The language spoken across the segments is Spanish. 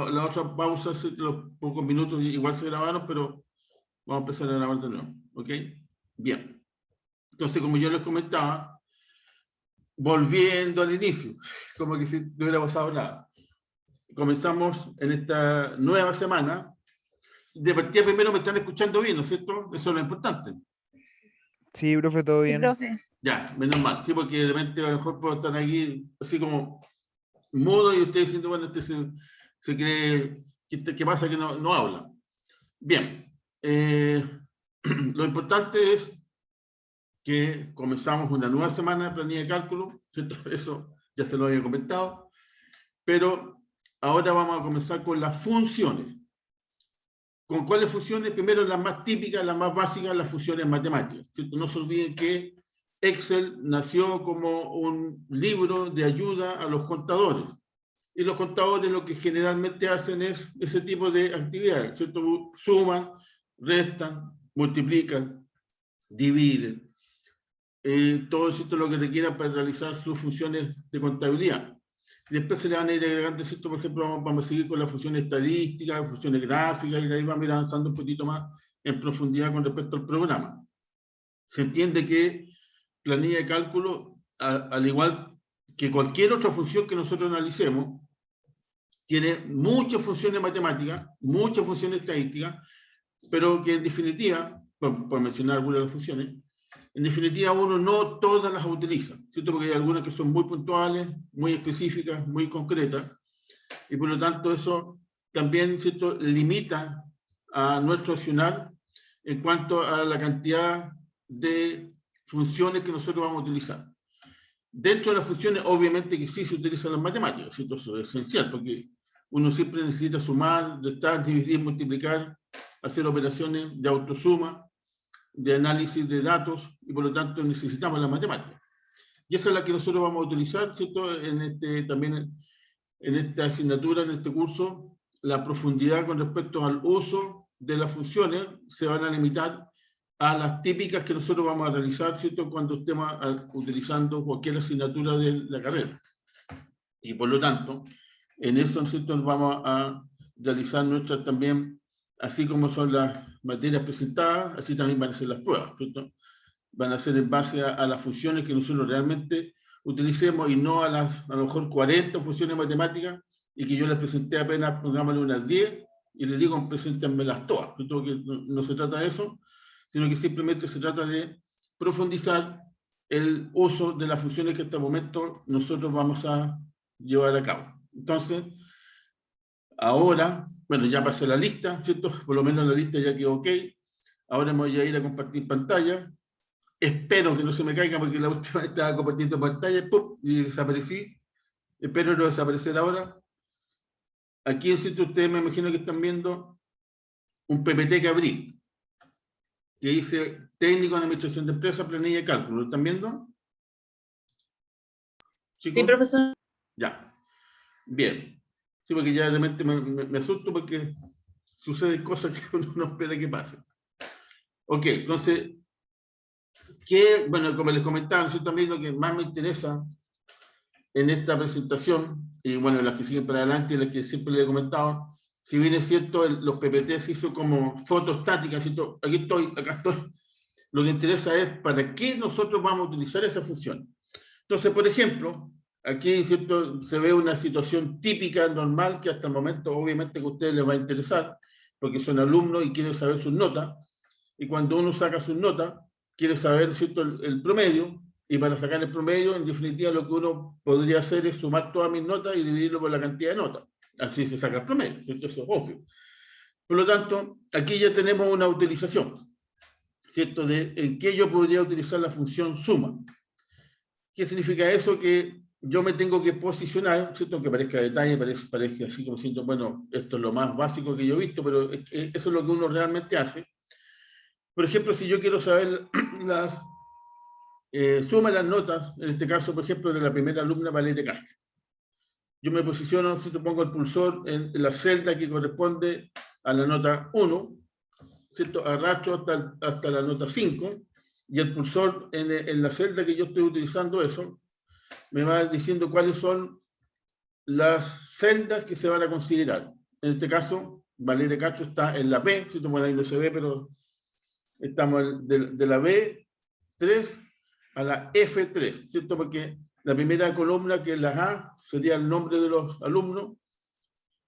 la otra pausa, los pocos minutos igual se grabaron, pero vamos a empezar a grabar de nuevo. ¿Ok? Bien. Entonces, como yo les comentaba, volviendo al inicio, como que si no hubiera pasado nada. Comenzamos en esta nueva semana. De partida primero me están escuchando bien, ¿no es cierto? Eso es lo importante. Sí, profe, todo Sí, bien. profe. Ya, menos mal, sí, porque de repente a lo mejor puedo estar aquí así como mudo y usted diciendo, bueno, este se cree, ¿qué pasa que no habla? Bien, lo importante es que comenzamos una nueva semana de planilla de cálculo, ¿cierto? Eso ya se lo había comentado, pero ahora vamos a comenzar con las funciones. ¿Con cuáles funciones? Primero las más típicas, las más básicas, las funciones matemáticas, ¿cierto? No se olviden que Excel nació como un libro de ayuda a los contadores. Y los contadores lo que generalmente hacen es ese tipo de actividades, ¿cierto? Suman, restan, multiplican, dividen. Todo esto es lo que requieran para realizar sus funciones de contabilidad. Después se le van a ir agregando, ¿cierto? Por ejemplo, vamos a seguir con las funciones estadísticas, funciones gráficas, y ahí vamos a ir avanzando un poquito más en profundidad con respecto al programa. Se entiende que planilla de cálculo, al igual que cualquier otra función que nosotros analicemos, tiene muchas funciones matemáticas, muchas funciones estadísticas, pero que en definitiva, por mencionar algunas de las funciones, en definitiva uno no todas las utiliza, ¿cierto? Porque hay algunas que son muy puntuales, muy específicas, muy concretas, y por lo tanto eso también, ¿cierto?, limita a nuestro accionar en cuanto a la cantidad de funciones que nosotros vamos a utilizar. Dentro de las funciones, obviamente que sí se utilizan las matemáticas, ¿cierto? Eso es esencial, porque uno siempre necesita sumar, restar, dividir, multiplicar, hacer operaciones de autosuma, de análisis de datos, y por lo tanto necesitamos las matemáticas. Y esa es la que nosotros vamos a utilizar, ¿cierto? También en esta asignatura, en este curso, la profundidad con respecto al uso de las funciones se van a limitar a las típicas que nosotros vamos a realizar, ¿cierto?, cuando estemos utilizando cualquier asignatura de la carrera. Y por lo tanto, en eso, ¿cierto?, vamos a realizar nuestras también, así como son las materias presentadas, así también van a ser las pruebas, ¿cierto? Van a ser en base a las funciones que nosotros realmente utilicemos y no a lo mejor 40 funciones matemáticas y que yo les presenté apenas, pongámosle unas 10 y les digo, preséntenmelas todas. ¿Cierto? Que no se trata de eso, sino que simplemente se trata de profundizar el uso de las funciones que hasta el momento nosotros vamos a llevar a cabo. Entonces, ahora, bueno, ya pasé la lista, ¿cierto? Por lo menos la lista ya quedó ok. Ahora me voy a ir a compartir pantalla. Espero que no se me caiga porque la última vez estaba compartiendo pantalla ¡pum! Y desaparecí. Espero no desaparecer ahora. Aquí, ¿cierto? Ustedes me imagino que están viendo un PPT que abrí, que dice Técnico en Administración de Empresas, Planilla y Cálculo. ¿Lo están viendo? ¿Chicos? Sí, profesor. Ya. Bien. Sí, porque ya realmente me asusto porque suceden cosas que uno no espera que pasen. Ok, entonces, bueno, como les comentaba, ¿cierto? También lo que más me interesa en esta presentación, y bueno, las que siguen para adelante, las que siempre les he comentado, si bien es cierto, los PPT se hizo como foto estática, ¿cierto? Aquí estoy, acá estoy. Lo que interesa es para qué nosotros vamos a utilizar esa función. Entonces, por ejemplo, aquí, ¿cierto?, se ve una situación típica, normal, que hasta el momento obviamente que a ustedes les va a interesar, porque son alumnos y quieren saber sus notas, y cuando uno saca sus notas, quiere saber, ¿cierto?, el promedio, y para sacar el promedio, en definitiva, lo que uno podría hacer es sumar todas mis notas y dividirlo por la cantidad de notas. Así se saca el promedio, ¿cierto? Eso es obvio. Por lo tanto, aquí ya tenemos una utilización, ¿cierto?, de en qué yo podría utilizar la función suma. ¿Qué significa eso? Que yo me tengo que posicionar, ¿cierto?, que parezca detalle, parece así como siento, bueno, esto es lo más básico que yo he visto, pero eso es lo que uno realmente hace. Por ejemplo, si yo quiero saber las suma las notas, en este caso, por ejemplo, de la primera alumna Valete Castro. Yo me posiciono, si te pongo el cursor en la celda que corresponde a la nota 1, ¿cierto? Arrastro hasta la nota 5, y el cursor en la celda que yo estoy utilizando eso, me va diciendo cuáles son las celdas que se van a considerar. en este caso, Valeria Castro está en la B, ¿cierto? Bueno, ahí no se ve, pero estamos de la B3 a la F3, ¿cierto? Porque la primera columna, que es la A, sería el nombre de los alumnos,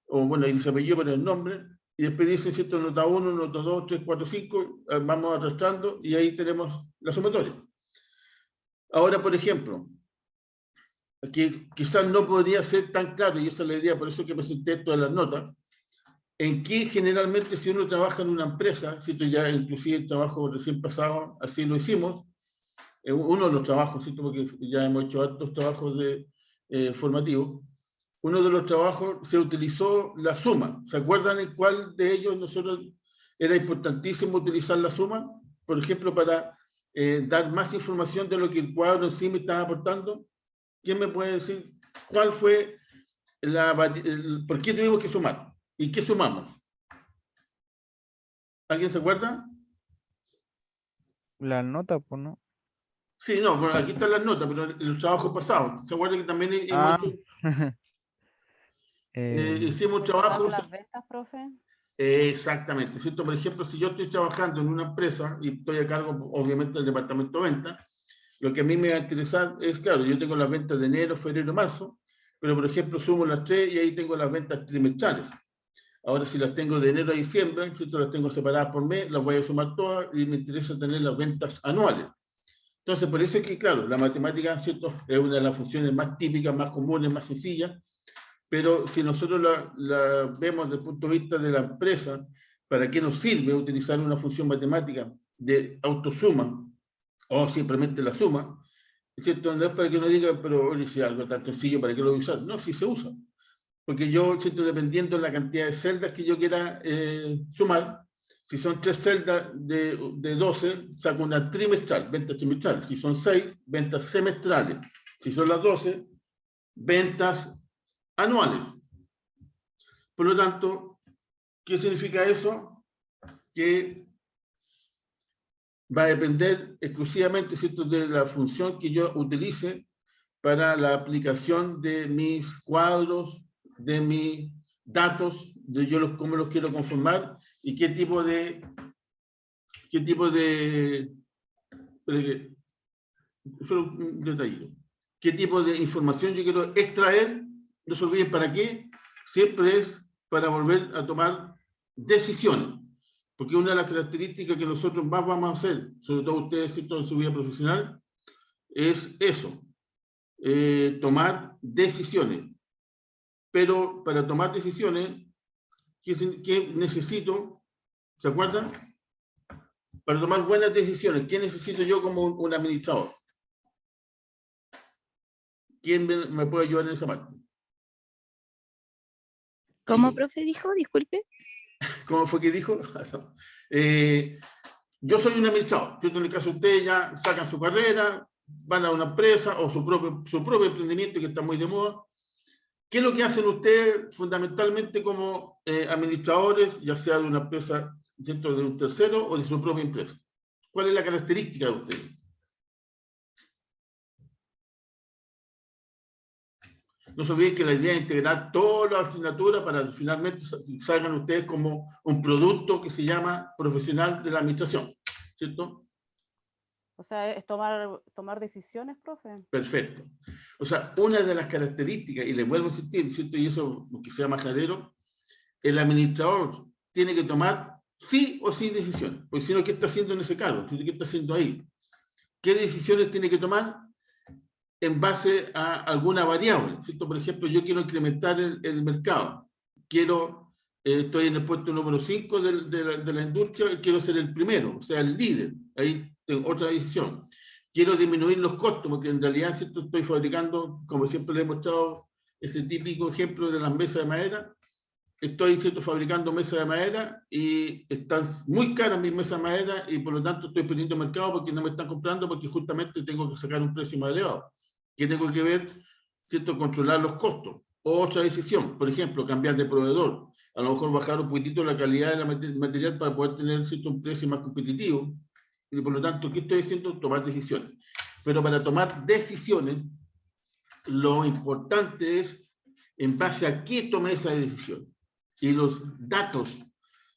o bueno, ahí se apellido, pero el nombre, y después dice, ¿cierto? Nota 1, nota 2, 3, 4, 5, vamos arrastrando, y ahí tenemos la sumatoria. Ahora, por ejemplo, que quizás no podría ser tan claro, y esa es la idea, por eso que presenté todas las notas, en que generalmente si uno trabaja en una empresa, ¿cierto? Ya inclusive el trabajo recién pasado, así lo hicimos, uno de los trabajos, ¿cierto? Porque ya hemos hecho hartos trabajos formativos, uno de los trabajos se utilizó la suma. ¿Se acuerdan en cuál de ellos nosotros era importantísimo utilizar la suma? Por ejemplo, para dar más información de lo que el cuadro en sí me estaba aportando. ¿Quién me puede decir cuál fue por qué tuvimos que sumar? ¿Y qué sumamos? ¿Alguien se acuerda? La nota, pues, ¿no? Sí, no, bueno, aquí están las notas, pero en los trabajos pasados. ¿Se acuerdan que también hemos Ah, hecho, em, hicimos ¿Recordamos trabajos? las ventas, profe? Exactamente, ¿cierto? Por ejemplo, si yo estoy trabajando en una empresa y estoy a cargo, obviamente, del departamento de ventas, lo que a mí me va a interesar es, claro, yo tengo las ventas de enero, febrero, marzo, pero por ejemplo sumo las tres y ahí tengo las ventas trimestrales. Ahora, si las tengo de enero a diciembre, ¿cierto? Las tengo separadas por mes, las voy a sumar todas y me interesa tener las ventas anuales. Entonces, por eso es que, claro, la matemática, ¿cierto? Es una de las funciones más típicas, más comunes, más sencillas, pero si nosotros la vemos desde el punto de vista de la empresa, ¿para qué nos sirve utilizar una función matemática de autosuma o simplemente la suma? ¿Cierto? No es para que uno diga, pero oye, si algo tan sencillo, ¿para qué lo voy a usar? No, sí se usa. Porque yo, ¿cierto? Dependiendo de la cantidad de celdas que yo quiera sumar, si son 3 celdas de 12, saco una trimestral, ventas trimestrales. Si son 6, ventas semestrales. Si son las 12, ventas anuales. Por lo tanto, ¿qué significa eso? Que va a depender exclusivamente, ¿cierto?, de la función que yo utilice para la aplicación de mis cuadros, de mis datos, de yo cómo los quiero conformar y qué tipo de solo un detallito, qué tipo de información yo quiero extraer. No se olviden para qué, siempre es para volver a tomar decisiones, porque una de las características que nosotros más vamos a hacer, sobre todo ustedes, ¿cierto?, en su vida profesional, es eso, tomar decisiones. Pero para tomar decisiones, ¿qué necesito? ¿Se acuerdan? Para tomar buenas decisiones, ¿qué necesito yo como un administrador? ¿Quién me puede ayudar en esa parte? ¿Cómo, Sí. profe, dijo? Disculpe. ¿Cómo fue que dijo? Yo soy un administrador. En el caso de ustedes ya sacan su carrera, van a una empresa o su propio emprendimiento que está muy de moda. ¿Qué es lo que hacen ustedes fundamentalmente como administradores, ya sea de una empresa dentro de un tercero o de su propia empresa? ¿Cuál es la característica de ustedes? No se olviden que la idea es integrar todas las asignaturas para que finalmente salgan ustedes como un producto que se llama profesional de la administración, ¿cierto? O sea, es tomar decisiones, profe. Perfecto. O sea, una de las características, y les vuelvo a insistir, ¿cierto? Y eso, que sea majadero, el administrador tiene que tomar sí o sí decisiones. Porque si no, ¿qué está haciendo en ese cargo? ¿Qué está haciendo ahí? ¿Qué decisiones tiene que tomar? En base a alguna variable, ¿cierto? Por ejemplo, yo quiero incrementar el mercado. Estoy en el puesto número 5 de la industria y quiero ser el primero, o sea, el líder. Ahí tengo otra decisión. Quiero disminuir los costos, porque en realidad, ¿cierto?, estoy fabricando, como siempre le he mostrado, ese típico ejemplo de las mesas de madera. Estoy, ¿cierto?, fabricando mesas de madera y están muy caras mis mesas de madera y por lo tanto estoy perdiendo mercado porque no me están comprando porque justamente tengo que sacar un precio más elevado. ¿Qué tengo que ver? ¿Cierto? Controlar los costos. Otra decisión, por ejemplo, cambiar de proveedor. A lo mejor bajar un poquitito la calidad del material para poder tener, ¿cierto?, un precio más competitivo. Y por lo tanto, ¿qué estoy diciendo? Tomar decisiones. Pero para tomar decisiones, lo importante es en base a qué tomé esa decisión. y los datos,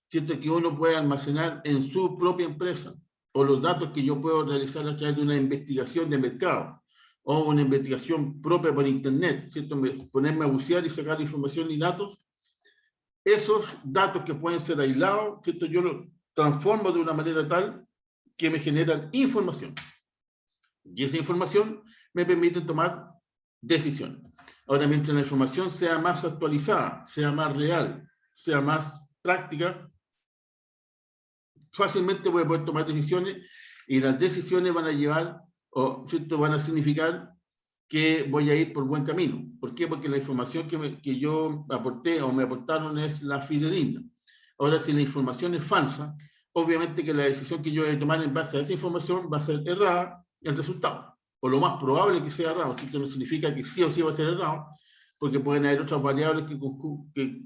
¿cierto?, que uno puede almacenar en su propia empresa, o los datos que yo puedo realizar a través de una investigación de mercado, o una investigación propia por internet, ¿cierto?, ponerme a bucear y sacar información y datos, esos datos que pueden ser aislados, ¿cierto?, yo los transformo de una manera tal que me generan información. Y esa información me permite tomar decisiones. Ahora, mientras la información sea más actualizada, sea más real, sea más práctica, fácilmente voy a poder tomar decisiones, y las decisiones van a llevar, o ¿cierto?, van a significar que voy a ir por buen camino. ¿Por qué? Porque la información que yo aporté o me aportaron es la fidedigna. Ahora, si la información es falsa, obviamente que la decisión que yo voy a tomar en base a esa información va a ser errada el resultado, o lo más probable que sea errado. Esto no significa que sí o sí va a ser errado, porque pueden haber otras variables que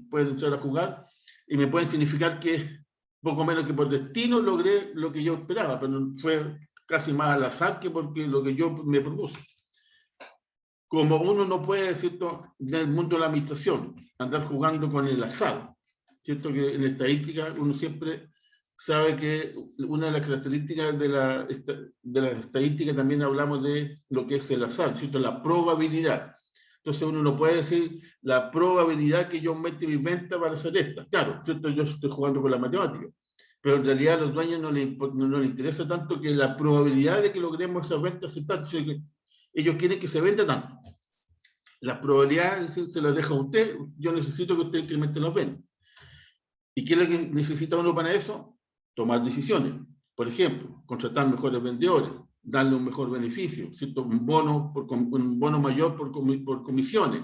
pueden entrar a jugar y me pueden significar que poco menos que por destino logré lo que yo esperaba, pero fue casi más al azar que porque lo que yo me propuse. Como uno no puede, ¿cierto?, en el mundo de la administración, andar jugando con el azar, ¿cierto?, que en estadística uno siempre sabe que una de las características de la estadística también hablamos de lo que es el azar, ¿cierto?, la probabilidad. Entonces uno no puede decir la probabilidad que yo aumente mis ventas para hacer esta. Claro, ¿cierto?, yo estoy jugando con la matemática, pero en realidad a los dueños no les interesa tanto que la probabilidad de que logremos esas ventas sea tanto. Ellos quieren que se venda tanto. Las probabilidades se las deja a usted. Yo necesito que usted incremente las ventas. ¿Y qué es lo que necesita uno para eso? Tomar decisiones. Por ejemplo, contratar mejores vendedores, darle un mejor beneficio, ¿cierto?, un bono mayor por comisiones,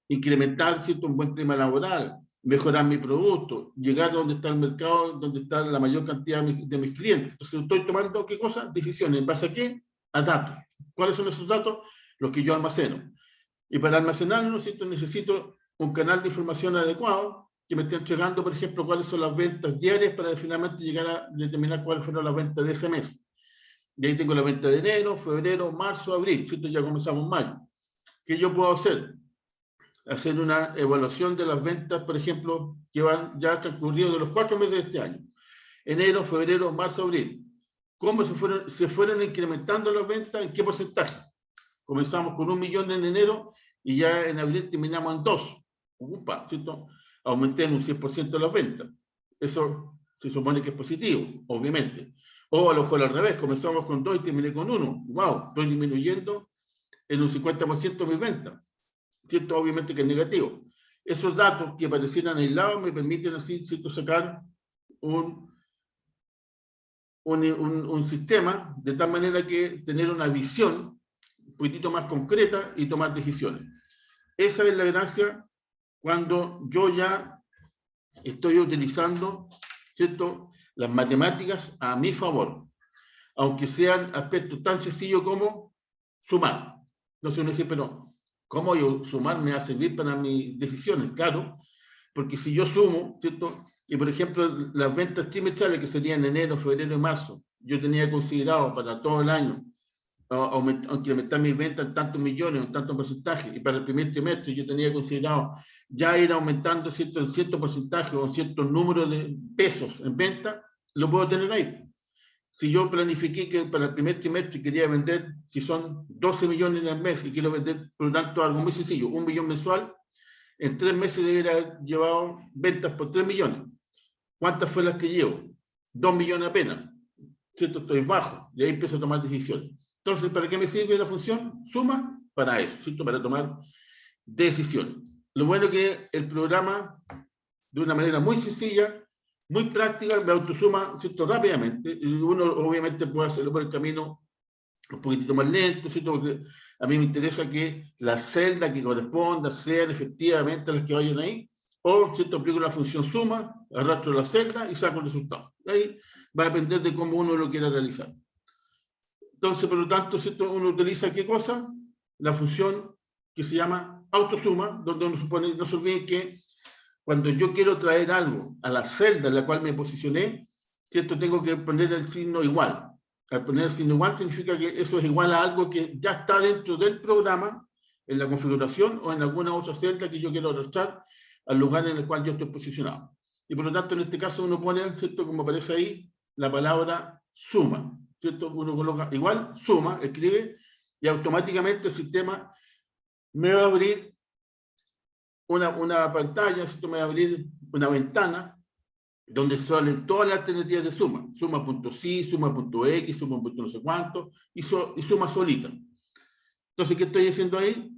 incrementar, ¿cierto?, un buen clima laboral, mejorar mi producto, llegar donde está el mercado, donde está la mayor cantidad de mis clientes. Entonces estoy tomando, ¿qué cosa? Decisiones. ¿En base a qué? A datos. ¿Cuáles son esos datos? Los que yo almaceno. Y para almacenarlos, ¿cierto?, necesito un canal de información adecuado que me esté entregando, por ejemplo, cuáles son las ventas diarias para finalmente llegar a determinar cuáles fueron las ventas de ese mes. Y ahí tengo la venta de enero, febrero, marzo, abril, ¿cierto? Ya comenzamos mayo. ¿Qué yo puedo hacer? Hacer una evaluación de las ventas, por ejemplo, que van ya transcurridos de los 4 meses de este año. Enero, febrero, marzo, abril. ¿Cómo se fueron incrementando las ventas? ¿En qué porcentaje? Comenzamos con 1 millón en enero y ya en abril terminamos en 2. Upa, ¿cierto? Aumenté en un 100% las ventas. Eso se supone que es positivo, obviamente. O a lo mejor al revés, comenzamos con 2 y terminé con 1. ¡Wow! Estoy disminuyendo en un 50% mis ventas. ¿Cierto? Obviamente que es negativo. Esos datos que parecieran aislados me permiten así, ¿cierto?, sacar un sistema de tal manera que tener una visión un poquitito más concreta y tomar decisiones. Esa es la gracia cuando yo ya estoy utilizando, ¿cierto?, las matemáticas a mi favor, aunque sean aspectos tan sencillos como sumar. Entonces uno dice, pero ¿cómo yo sumar me va a servir para mis decisiones? Claro, porque si yo sumo, ¿cierto?, y por ejemplo las ventas trimestrales que serían enero, febrero y marzo, yo tenía considerado para todo el año aumentar mis ventas en tantos millones, en tantos porcentajes, y para el primer trimestre yo tenía considerado ya ir aumentando, ¿cierto?, en cierto porcentaje o en cierto número de pesos en venta, lo puedo tener ahí. Si yo planifiqué que para el primer trimestre quería vender, si son 12 millones al mes y quiero vender, por lo tanto, algo muy sencillo, 1 millón mensual, en 3 meses debería haber llevado ventas por 3 millones. ¿Cuántas fue las que llevo? 2 millones apenas. ¿Cierto? Estoy bajo y ahí empiezo a tomar decisiones. Entonces, ¿para qué me sirve la función? Suma para eso, ¿cierto? Para tomar decisiones. Lo bueno es que el programa, de una manera muy sencilla, muy práctica, me autosuma, ¿cierto?, rápidamente. Y uno obviamente puede hacerlo por el camino un poquitito más lento, ¿cierto?, porque a mí me interesa que las celdas que correspondan sean efectivamente las que vayan ahí, o, ¿cierto?, aplico la función suma, arrastro la celda y saco el resultado. Ahí va a depender de cómo uno lo quiera realizar. Entonces, por lo tanto, ¿cierto?, uno utiliza ¿qué cosa? La función que se llama autosuma, donde uno supone, no se olvide que cuando yo quiero traer algo a la celda en la cual me posicioné, ¿cierto?, tengo que poner el signo igual. Al poner el signo igual significa que eso es igual a algo que ya está dentro del programa, en la configuración o en alguna otra celda que yo quiero arrastrar al lugar en el cual yo estoy posicionado. Y por lo tanto, en este caso, uno pone, ¿cierto? Como aparece ahí, la palabra suma, ¿cierto? Uno coloca igual, suma, escribe, y automáticamente el sistema me va a abrir una pantalla, ¿cierto? Me va a abrir una ventana donde salen todas las alternativas de suma. Suma.si, suma.x, suma. No sé cuánto, y suma solita. Entonces, ¿qué estoy haciendo ahí?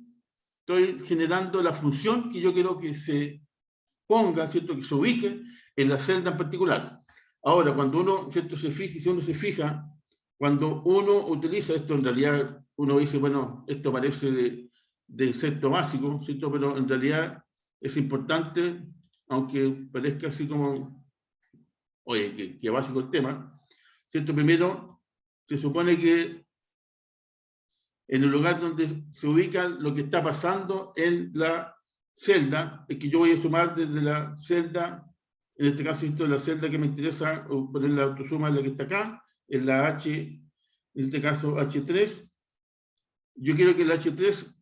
Estoy generando la función que yo quiero que se ponga, ¿cierto? Que se ubique en la celda en particular. Ahora, cuando uno, ¿cierto? Se fija, si uno se fija, cuando uno utiliza esto, en realidad uno dice, bueno, esto parece de sexto básico, ¿cierto? Pero en realidad es importante, aunque parezca así como, oye, que básico el tema, ¿cierto? Primero, se supone que en el lugar donde se ubica lo que está pasando en la celda, es que yo voy a sumar desde la celda, en este caso, esto es la celda que me interesa, o poner la autosuma en la que está acá, en la H, en este caso H3. Yo quiero que el H3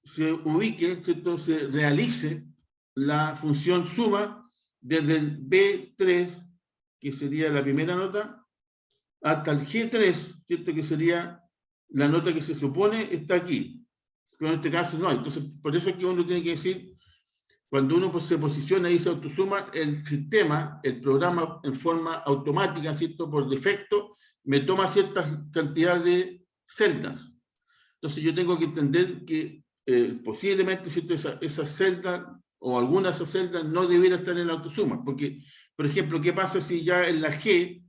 se ubique, ¿cierto? Se realice la función suma desde el B3, que sería la primera nota, hasta el G3, ¿cierto? Que sería la nota que se supone está aquí. Pero en este caso no hay. Entonces, por eso es que uno tiene que decir, cuando uno pues, se posiciona y se autosuma, el sistema, el programa en forma automática, ¿cierto? Por defecto, me toma ciertas cantidades de celdas. Entonces yo tengo que entender que posiblemente, ¿cierto? Esa celda o alguna de esas celdas no debiera estar en la autosuma. Porque, por ejemplo, ¿qué pasa si ya en la G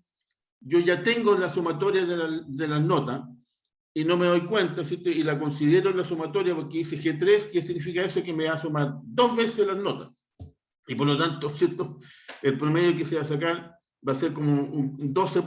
yo ya tengo la sumatoria de las notas y no me doy cuenta, ¿cierto? Y la considero en la sumatoria porque dice G3, ¿qué significa eso? Que me va a sumar 2 veces las notas. Y por lo tanto, ¿cierto? El promedio que se va a sacar va a ser como un 12.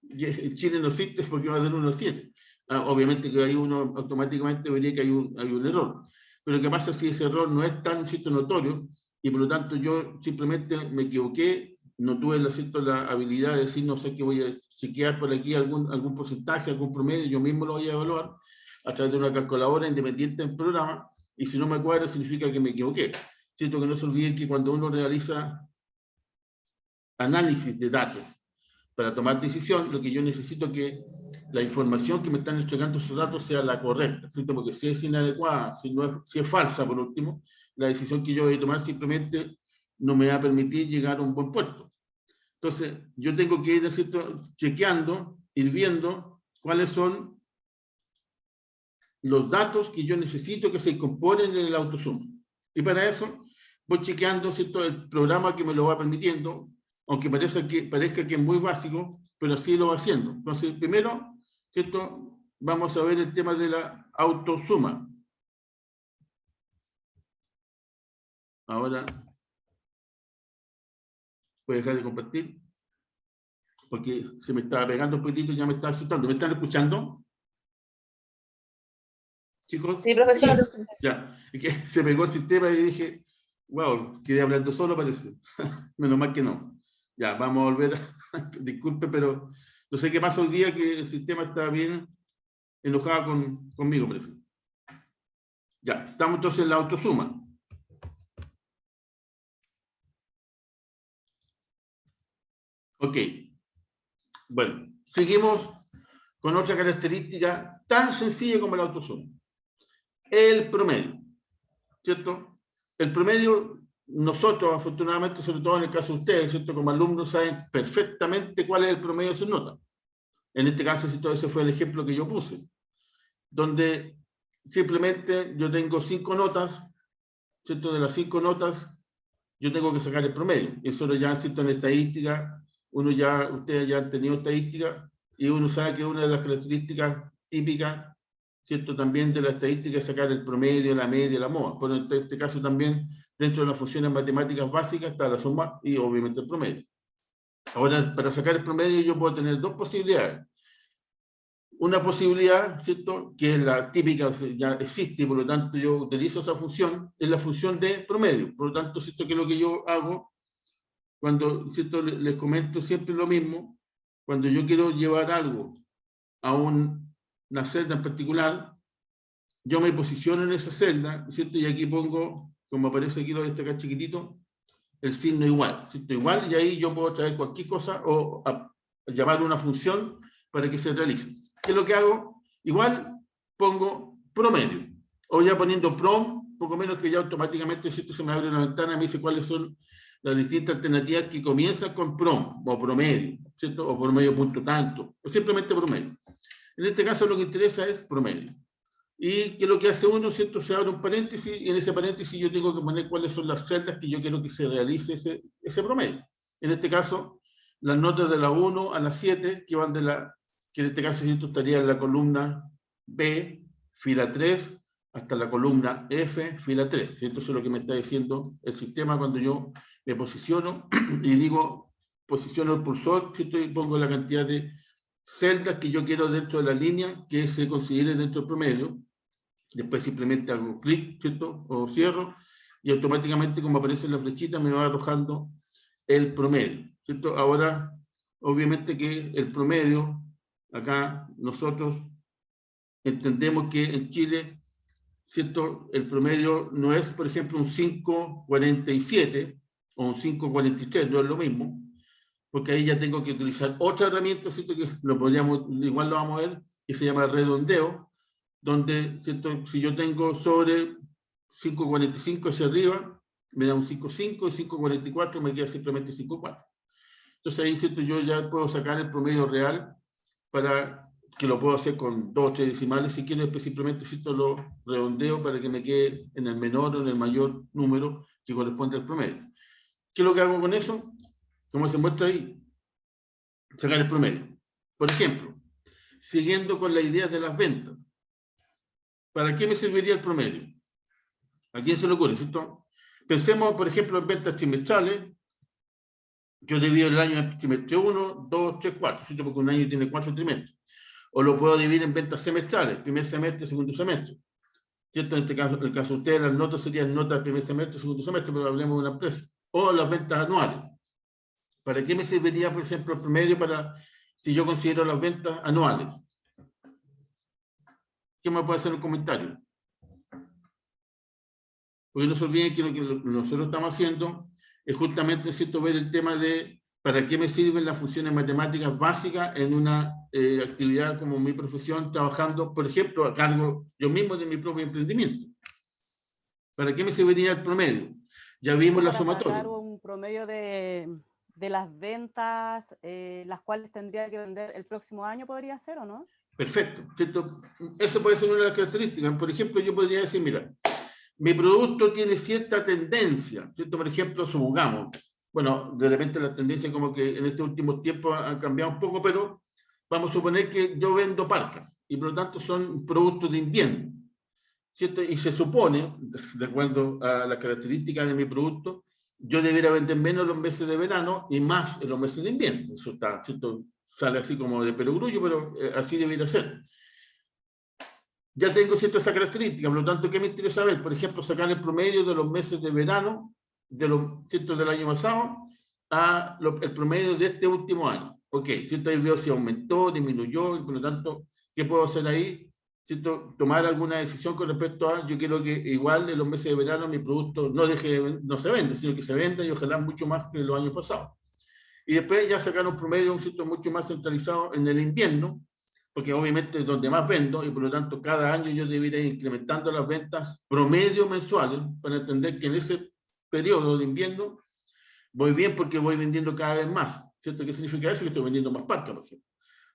Y en Chile no existe porque va a ser 1,7. Obviamente que ahí uno automáticamente vería que hay un error. Pero ¿qué pasa si ese error no es tan, ¿cierto? Notorio? Y por lo tanto yo simplemente me equivoqué, no tuve la habilidad de decir, no sé qué voy a chequear por aquí algún porcentaje, algún promedio, yo mismo lo voy a evaluar a través de una calculadora independiente del programa, y si no me cuadra significa que me equivoqué. Siento que no se olviden que cuando uno realiza análisis de datos para tomar decisión, lo que yo necesito es que la información que me están entregando esos datos sea la correcta, ¿cierto? Porque si es inadecuada, si es falsa, por último, la decisión que yo voy a tomar simplemente no me va a permitir llegar a un buen puerto. Entonces, yo tengo que ir, ¿cierto? Chequeando, ir viendo cuáles son los datos que yo necesito que se incorporen en el autosuma. Y para eso voy chequeando, ¿cierto? El programa que me lo va permitiendo, aunque parezca que es muy básico, pero así lo va haciendo. Entonces, primero, ¿cierto? Vamos a ver el tema de la autosuma. Ahora, voy a dejar de compartir, porque se me estaba pegando un poquitito y ya me está asustando. ¿Me están escuchando? Chicos. Sí, profesor. Ya, es que se pegó el sistema y dije, wow, quedé hablando solo parece. Menos mal que no. Ya, vamos a volver. Disculpe, pero no sé qué pasa hoy día que el sistema está bien enojado conmigo, parece. Ya, estamos entonces en la autosuma. Ok. Bueno, seguimos con otra característica tan sencilla como la autosuma. El promedio, ¿cierto? El promedio, nosotros afortunadamente, sobre todo en el caso de ustedes, ¿cierto? Como alumnos saben perfectamente cuál es el promedio de sus notas. En este caso, ¿cierto? Ese fue el ejemplo que yo puse, donde simplemente yo tengo 5 notas, ¿cierto? De las 5 notas, yo tengo que sacar el promedio. Eso ya, ¿cierto? En estadística, ustedes ya han tenido estadística, y uno sabe que una de las características típicas, ¿cierto? También de la estadística es sacar el promedio, la media, la moda. Pero en este caso también, dentro de las funciones matemáticas básicas, está la suma y obviamente el promedio. Ahora, para sacar el promedio yo puedo tener 2 posibilidades. Una posibilidad, ¿cierto? Que es la típica, ya existe, y por lo tanto yo utilizo esa función, es la función de promedio. Por lo tanto, ¿cierto? Que es lo que yo hago cuando, ¿cierto? Les comento siempre lo mismo, cuando yo quiero llevar algo a una celda en particular, yo me posiciono en esa celda, ¿cierto? Y aquí pongo como aparece aquí, lo de acá chiquitito, el signo igual, ¿cierto? Igual, y ahí yo puedo traer cualquier cosa o llamar una función para que se realice. ¿Qué es lo que hago? Igual pongo promedio, o ya poniendo prom, poco menos que ya automáticamente, ¿cierto? Se me abre una ventana y me dice cuáles son las distintas alternativas que comienzan con prom, o promedio, ¿cierto? O promedio punto tanto, o simplemente promedio. En este caso lo que interesa es promedio. Y que lo que hace uno, ¿cierto? Se abre un paréntesis y en ese paréntesis yo tengo que poner cuáles son las celdas que yo quiero que se realice ese promedio. En este caso, las notas de la 1 a la 7, que van que en este caso, ¿cierto? Estaría en la columna B, fila 3, hasta la columna F, fila 3. ¿Cierto? Eso es lo que me está diciendo el sistema cuando yo me posiciono y digo, posiciono el cursor, ¿cierto? Y pongo la cantidad de celdas que yo quiero dentro de la línea que se considere dentro del promedio. Después simplemente hago clic, ¿cierto? O cierro, y automáticamente, como aparece en la flechita, me va arrojando el promedio, ¿cierto? Ahora, obviamente que el promedio, acá nosotros entendemos que en Chile, ¿cierto? El promedio no es, por ejemplo, un 5,47 o un 5,43, no es lo mismo, porque ahí ya tengo que utilizar otra herramienta, ¿cierto? Que igual lo vamos a ver, que se llama redondeo, donde, ¿cierto? Si yo tengo sobre 5,45 hacia arriba, me da un 5,5 y 5,44 me queda simplemente 5,4. Entonces ahí, ¿cierto? Yo ya puedo sacar el promedio real para que lo puedo hacer con 2 o 3 decimales si quiero, pues simplemente, ¿cierto? Lo redondeo para que me quede en el menor o en el mayor número que corresponde al promedio. ¿Qué es lo que hago con eso? Como se muestra ahí, sacar el promedio. Por ejemplo, siguiendo con las ideas de las ventas, ¿para qué me serviría el promedio? ¿A quién se le ocurre, cierto? Pensemos, por ejemplo, en ventas trimestrales. Yo divido el año en trimestre 1, 2, 3, 4, ¿cierto? Porque un año tiene 4 trimestres. O lo puedo dividir en ventas semestrales, primer semestre, segundo semestre. ¿Cierto? En este caso, el caso de ustedes, las notas serían notas primer semestre, segundo semestre, pero hablemos de una empresa. O las ventas anuales. ¿Para qué me serviría, por ejemplo, el promedio si yo considero las ventas anuales? ¿Quién me puede hacer un comentario? Porque no se olviden que lo que nosotros estamos haciendo es justamente, ¿cierto?, ver el tema de para qué me sirven las funciones matemáticas básicas en una actividad como mi profesión, trabajando, por ejemplo, a cargo yo mismo de mi propio emprendimiento. ¿Para qué me serviría el promedio? Ya vimos la sumatoria. Sacar un promedio de las ventas, las cuales tendría que vender el próximo año, ¿podría ser o no? Perfecto, ¿cierto? Eso puede ser una de las características. Por ejemplo, yo podría decir, mira, mi producto tiene cierta tendencia, ¿cierto? Por ejemplo, supongamos, bueno, de repente la tendencia como que en estos últimos tiempos ha cambiado un poco, pero vamos a suponer que yo vendo parcas y por lo tanto son productos de invierno, ¿cierto? Y se supone, de acuerdo a las características de mi producto, yo debería vender menos en los meses de verano y más en los meses de invierno. Eso está, ¿cierto? Sale así como de perogrullo, pero así debería ser. Ya tengo, ¿cierto?, esa característica, por lo tanto, ¿qué me interesa ver? Por ejemplo, sacar el promedio de los meses de verano ¿cierto?, del año pasado el promedio de este último año. Ok, ¿cierto? Ahí veo si aumentó, disminuyó, y por lo tanto, ¿qué puedo hacer ahí? ¿Cierto? Tomar alguna decisión con respecto yo quiero que igual en los meses de verano mi producto no se vende, sino que se venda y ojalá mucho más que los años pasados. Y después ya sacar un promedio, ¿cierto?, mucho más centralizado en el invierno, porque obviamente es donde más vendo y por lo tanto cada año yo debería ir incrementando las ventas promedio mensuales para entender que en ese periodo de invierno voy bien porque voy vendiendo cada vez más, ¿cierto? ¿Qué significa eso? Que estoy vendiendo más parcas, por ejemplo.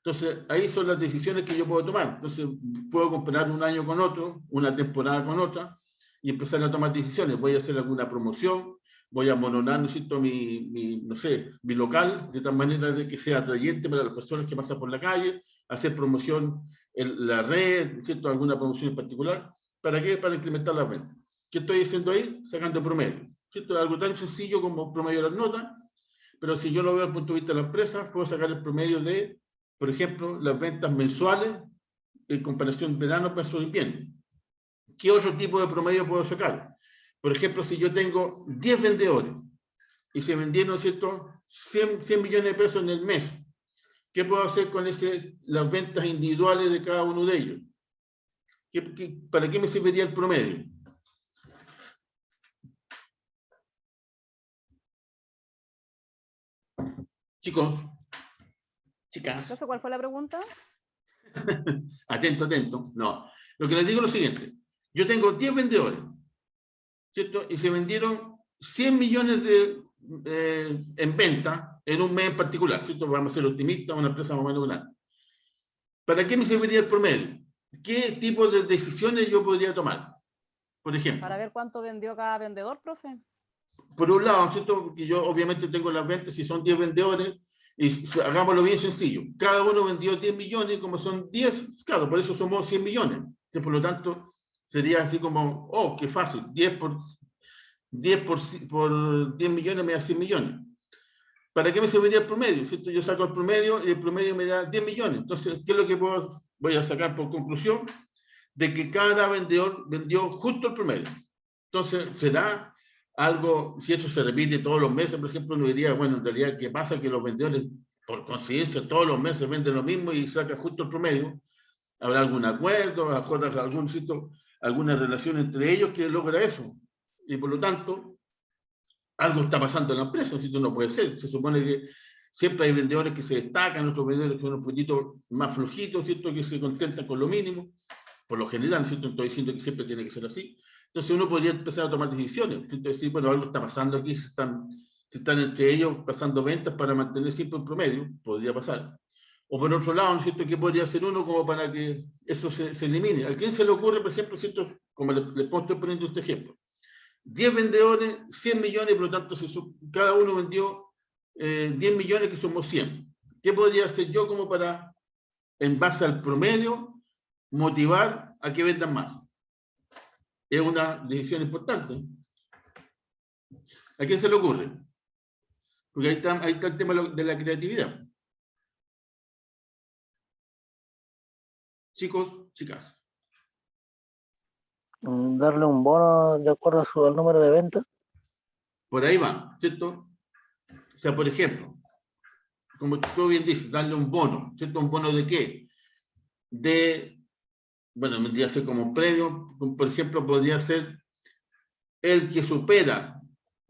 Entonces, ahí son las decisiones que yo puedo tomar. Entonces, puedo comparar un año con otro, una temporada con otra, y empezar a tomar decisiones. Voy a hacer alguna promoción, voy a mononar, ¿no es cierto?, no sé, mi local, de tal manera de que sea atrayente para las personas que pasan por la calle, hacer promoción en la red, ¿cierto?, alguna promoción en particular. ¿Para qué? Para incrementar las ventas. ¿Qué estoy haciendo ahí? Sacando promedio. ¿Cierto? Algo tan sencillo como promedio de las notas, pero si yo lo veo desde el punto de vista de la empresa, puedo sacar el promedio de, por ejemplo, las ventas mensuales en comparación verano versus invierno. ¿Qué otro tipo de promedio puedo sacar? Por ejemplo, si yo tengo 10 vendedores y se vendieron, ¿cierto?, 100 millones de pesos en el mes, ¿qué puedo hacer con las ventas individuales de cada uno de ellos? ¿Para qué me serviría el promedio? Chicos, chicas, Profe, ¿cuál fue la pregunta? atento, atento. No, lo que les digo es lo siguiente. Yo tengo 10 vendedores, ¿cierto? Y se vendieron 100 millones en venta en un mes en particular, ¿cierto? Vamos a ser optimistas, una empresa más o menos grande. ¿Para qué me serviría el promedio? ¿Qué tipo de decisiones yo podría tomar? Por ejemplo, Para ver cuánto vendió cada vendedor, profe. por un lado, ¿cierto? Porque yo obviamente tengo las ventas, si son 10 vendedores, y hagámoslo bien sencillo. Cada uno vendió 10 millones, como son 10, claro, por eso somos 100 millones. Entonces, por lo tanto, sería así como, oh, qué fácil, 10 millones me da 100 millones. ¿Para qué me serviría el promedio? ¿Cierto? Yo saco el promedio y el promedio me da 10 millones. Entonces, ¿qué es lo que voy a sacar por conclusión? De que cada vendedor vendió justo el promedio. Entonces, será algo, si eso se repite todos los meses, por ejemplo, uno diría, bueno, en realidad, ¿qué pasa? Que los vendedores, por coincidencia, todos los meses venden lo mismo y sacan justo el promedio. ¿Habrá algún acuerdo, alguna relación entre ellos que logra eso? Y por lo tanto, algo está pasando en la empresa, si no puede ser. Se supone que siempre hay vendedores que se destacan, otros vendedores que son un poquito más flojitos, ¿cierto? Que se contentan con lo mínimo, por lo general, ¿cierto? Estoy diciendo que siempre tiene que ser así. Entonces uno podría empezar a tomar decisiones, ¿cierto? Decir, bueno, algo está pasando aquí, se están entre ellos pasando ventas para mantener siempre un promedio, podría pasar. O por otro lado, ¿no es cierto? ¿Qué podría hacer uno como para que eso se elimine? ¿A quién se le ocurre, por ejemplo, ¿cierto? Como les estoy poniendo este ejemplo? 10 vendedores, 100 millones, por lo tanto, cada uno vendió 10 millones, que somos 100. ¿Qué podría hacer yo como para, en base al promedio, motivar a que vendan más? Es una decisión importante. ¿A quién se le ocurre? Porque ahí está el tema de la creatividad. Chicos, chicas. Darle un bono de acuerdo al número de ventas. Por ahí va, ¿cierto? O sea, por ejemplo, como tú bien dices, darle un bono, ¿cierto? ¿Un bono de qué? Bueno, vendría a ser como un premio, por ejemplo, podría ser el que supera,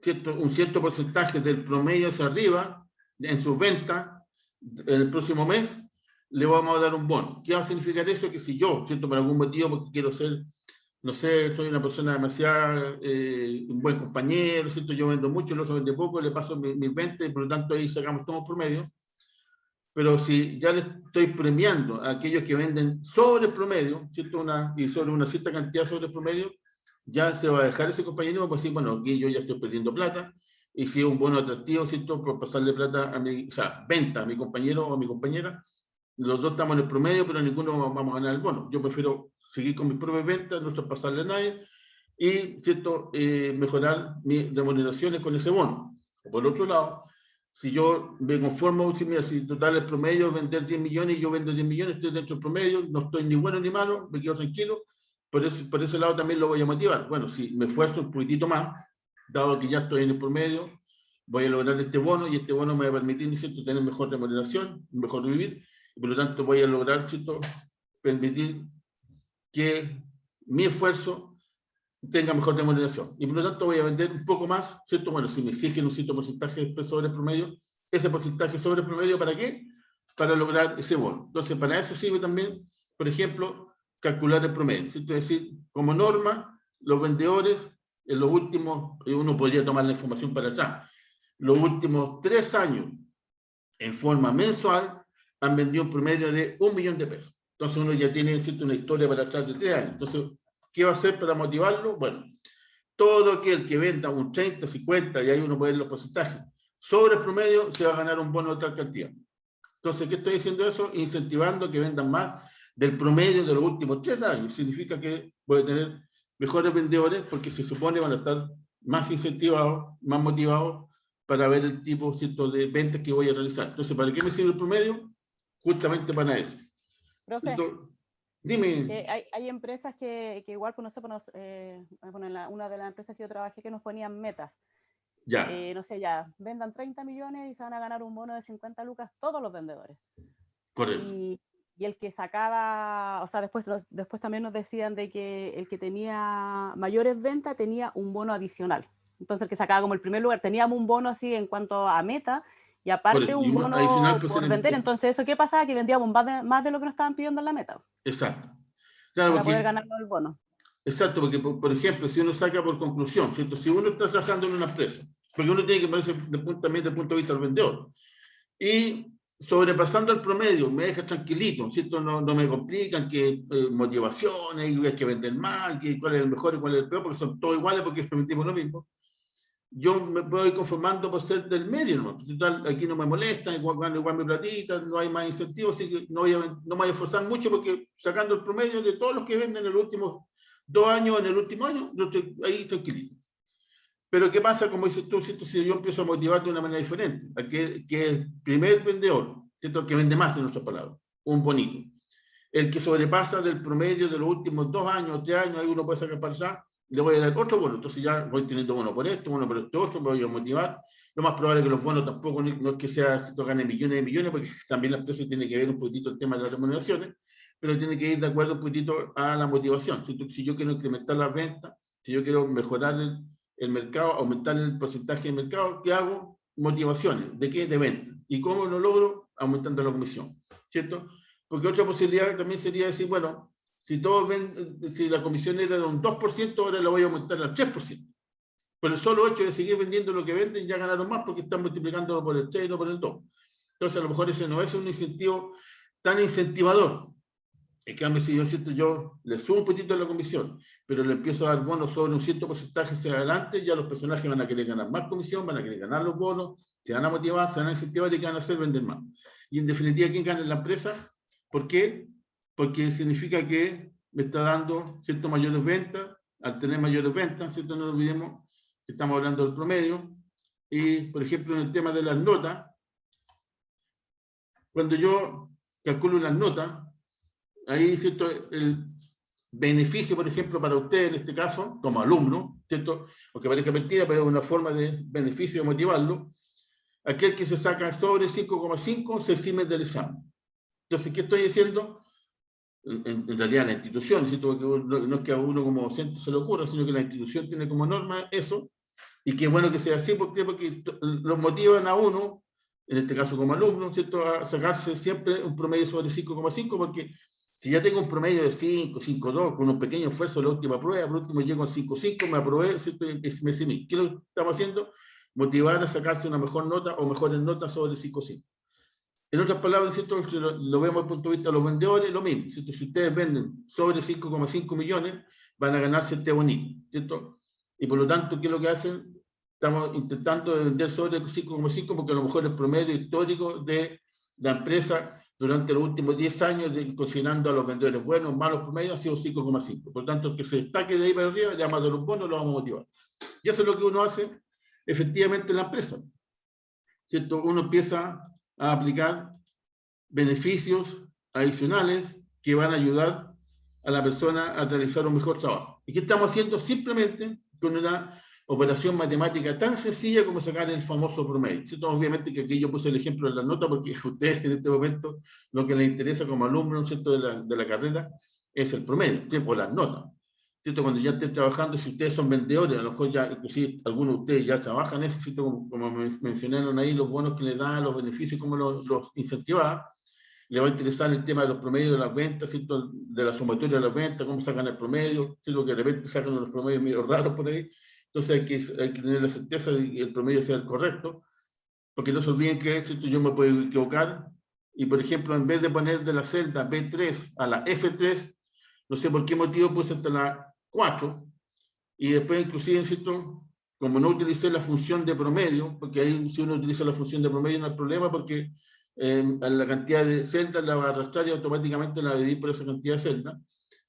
¿cierto? Un cierto porcentaje del promedio hacia arriba en sus ventas en el próximo mes, le vamos a dar un bono. ¿Qué va a significar eso? Que si yo, ¿cierto? Por algún motivo, porque quiero ser, no sé, soy una persona demasiado, un buen compañero, ¿cierto? Yo vendo mucho, el otro vende poco, le paso mis ventas y por lo tanto ahí sacamos todo promedio. Pero si ya le estoy premiando a aquellos que venden sobre el promedio, ¿cierto? Y sobre una cierta cantidad sobre el promedio, ya se va a dejar ese compañerismo, pues decir, bueno, aquí yo ya estoy perdiendo plata, y si es un bono atractivo, ¿cierto? Por pasarle plata o sea, venta a mi compañero o a mi compañera, los dos estamos en el promedio, pero ninguno vamos a ganar el bono. Yo prefiero seguir con mis propias ventas, no traspasarle a nadie, y, ¿cierto? Mejorar mis remuneraciones con ese bono. Por otro lado, si yo me conformo, si total el promedio es vender 10 millones y yo vendo 10 millones, estoy dentro del promedio, no estoy ni bueno ni malo, me quedo tranquilo, por ese lado también lo voy a motivar. Bueno, si me esfuerzo un poquitito más, dado que ya estoy en el promedio, voy a lograr este bono y este bono me va a permitir, ¿cierto?, tener mejor remuneración, mejor vivir, y por lo tanto voy a lograr, ¿cierto?, permitir que mi esfuerzo tenga mejor remuneración. Y por lo tanto voy a vender un poco más, ¿cierto? Bueno, si me exigen un cierto porcentaje sobre el promedio, ese porcentaje sobre el promedio, ¿para qué? Para lograr ese bono. Entonces, para eso sirve también, por ejemplo, calcular el promedio, ¿cierto? Es decir, como norma, los vendedores, en los últimos, uno podría tomar la información para atrás, los últimos 3 años, en forma mensual, han vendido un promedio de 1 millón de pesos. Entonces uno ya tiene, ¿cierto?, una historia para atrás de 3 años. Entonces, ¿qué va a hacer para motivarlo? Bueno, todo aquel que venda un 30, 50, y ahí uno puede ver los porcentajes, sobre el promedio se va a ganar un bono de tal cantidad. Entonces, ¿qué estoy diciendo eso? Incentivando que vendan más del promedio de los últimos 3 años. Significa que voy a tener mejores vendedores porque se supone van a estar más incentivados, más motivados para ver el tipo, ¿cierto?, de ventas que voy a realizar. Entonces, ¿para qué me sirve el promedio? Justamente para eso. Profe, dime. hay empresas que igual, pues, no sé, una de las empresas que yo trabajé que nos ponían metas. Ya. No sé, ya, vendan 30 millones y se van a ganar un bono de 50 lucas todos los vendedores. Correcto. Y el que sacaba, o sea, después también nos decían de que el que tenía mayores ventas tenía un bono adicional. Entonces el que sacaba como el primer lugar, teníamos un bono así en cuanto a meta, Y aparte y un un adicional bono por por ser vender, empresa. entonces ¿eso qué pasaba? Que vendíamos más de lo que nos estaban pidiendo en la meta, Exacto. Claro, para poder porque, ganarnos el bono. exacto, porque por ejemplo, si uno saca por conclusión, ¿cierto? Si uno está trabajando en una empresa, porque uno tiene que ponerse también desde el punto de vista del vendedor, y sobrepasando el promedio, me deja tranquilito, ¿cierto? No me complican que motivaciones, y hay que vender mal, que cuál es el mejor y cuál es el peor, porque son todos iguales porque vendimos lo mismo. Yo me puedo ir conformando por ser del medio, ¿no? Total, aquí no me molestan, igual mi platita, no hay más incentivos, así que no me voy a esforzar mucho porque sacando el promedio de todos los que venden en los últimos 2 años, en el último año, yo estoy ahí tranquilito. Pero ¿qué pasa? Como dices tú, ¿cierto? Si yo empiezo a motivar de una manera diferente, que el primer vendedor, ¿cierto? Que vende más en nuestras palabras, un bonito, el que sobrepasa del promedio de los últimos 2 años, 3 años, ahí uno puede sacar para allá, le voy a dar otro bono. Entonces ya voy teniendo bono por esto, bono por esto otro, me voy a motivar. Lo más probable es que los bonos tampoco no es que sea, si gane millones de millones, porque también la empresa tiene que ver un poquito el tema de las remuneraciones, pero tiene que ir de acuerdo un poquito a la motivación. Si yo quiero incrementar las ventas, si yo quiero mejorar el mercado, aumentar el porcentaje de mercado, ¿qué hago? Motivaciones. ¿De qué? De venta. ¿Y cómo lo logro? Aumentando la comisión, ¿cierto? Porque otra posibilidad también sería decir, bueno, si la comisión era de un 2%, ahora la voy a aumentar al 3%. Por el solo hecho de seguir vendiendo lo que venden, ya ganaron más porque están multiplicándolo por el 3 y no por el 2. Entonces, a lo mejor ese no es un incentivo tan incentivador. En cambio, si yo le subo un poquito a la comisión, pero le empiezo a dar bonos sobre un cierto porcentaje hacia adelante, ya los personajes van a querer ganar más comisión, van a querer ganar los bonos, se van a motivar, se van a incentivar y que van a hacer vender más. Y en definitiva, ¿quién gana en la empresa? ¿Por qué? Porque significa que me está dando cierto mayores ventas, al tener mayores ventas, ¿cierto? No olvidemos que estamos hablando del promedio. Y, por ejemplo, en el tema de las notas, cuando yo calculo las notas, ahí, ¿cierto? El beneficio, por ejemplo, para usted en este caso, como alumno, ¿cierto? Aunque parezca mentira, pero es una forma de beneficio de motivarlo. Aquel que se saca sobre 5,5 se exime del examen. Entonces, ¿qué estoy diciendo? En realidad la institución, ¿cierto? No es que a uno como docente se le ocurra, sino que la institución tiene como norma eso, y qué bueno que sea así, porque los motivan a uno, en este caso como alumno, ¿cierto? A sacarse siempre un promedio sobre 5,5, porque si ya tengo un promedio de 5, 5,2, con un pequeño esfuerzo en la última prueba, por último llego a 5,5, me aprobé, ¿cierto? Me eximí. ¿Qué es lo que estamos haciendo? Motivar a sacarse una mejor nota o mejores notas sobre 5,5. En otras palabras, ¿cierto? Si lo vemos desde el punto de vista de los vendedores, lo mismo, ¿cierto? Si ustedes venden sobre 5,5 millones, van a ganarse este bonito, ¿cierto? Y por lo tanto, ¿qué es lo que hacen? Estamos intentando vender sobre 5,5 porque a lo mejor el promedio histórico de la empresa durante los últimos 10 años, considerando a los vendedores buenos, malos promedios, ha sido 5,5. Por lo tanto, el que se destaque de ahí para arriba, llama de los bonos, lo vamos a motivar. Y eso es lo que uno hace efectivamente en la empresa, ¿cierto? Uno empieza a aplicar beneficios adicionales que van a ayudar a la persona a realizar un mejor trabajo. ¿Y qué estamos haciendo? Simplemente con una operación matemática tan sencilla como sacar el famoso promedio. ¿Cierto? Obviamente que aquí yo puse el ejemplo de la nota porque a ustedes en este momento lo que les interesa como alumnos, ¿cierto? de la carrera es el promedio, por las notas. ¿Cierto? Cuando ya estén trabajando, si ustedes son vendedores, a lo mejor ya, inclusive algunos de ustedes ya trabajan eso, ¿cierto? Como mencionaron ahí, los bonos que les dan, los beneficios, cómo los incentivan, le va a interesar el tema de los promedios de las ventas, ¿cierto? De la sumatoria de las ventas, cómo sacan el promedio, ¿cierto? Que de repente sacan los promedios medio raros por ahí. Entonces hay que tener la certeza de que el promedio sea el correcto, porque no se olviden que, ¿cierto? Yo me puedo equivocar y, por ejemplo, en vez de poner de la celda B3 a la F3, no sé por qué motivo puse hasta la 4 y después inclusive, ¿cierto? Como no utilicé la función de promedio, porque ahí si uno utiliza la función de promedio no hay problema porque la cantidad de celdas la va a arrastrar y automáticamente la va a dividir por esa cantidad de celdas.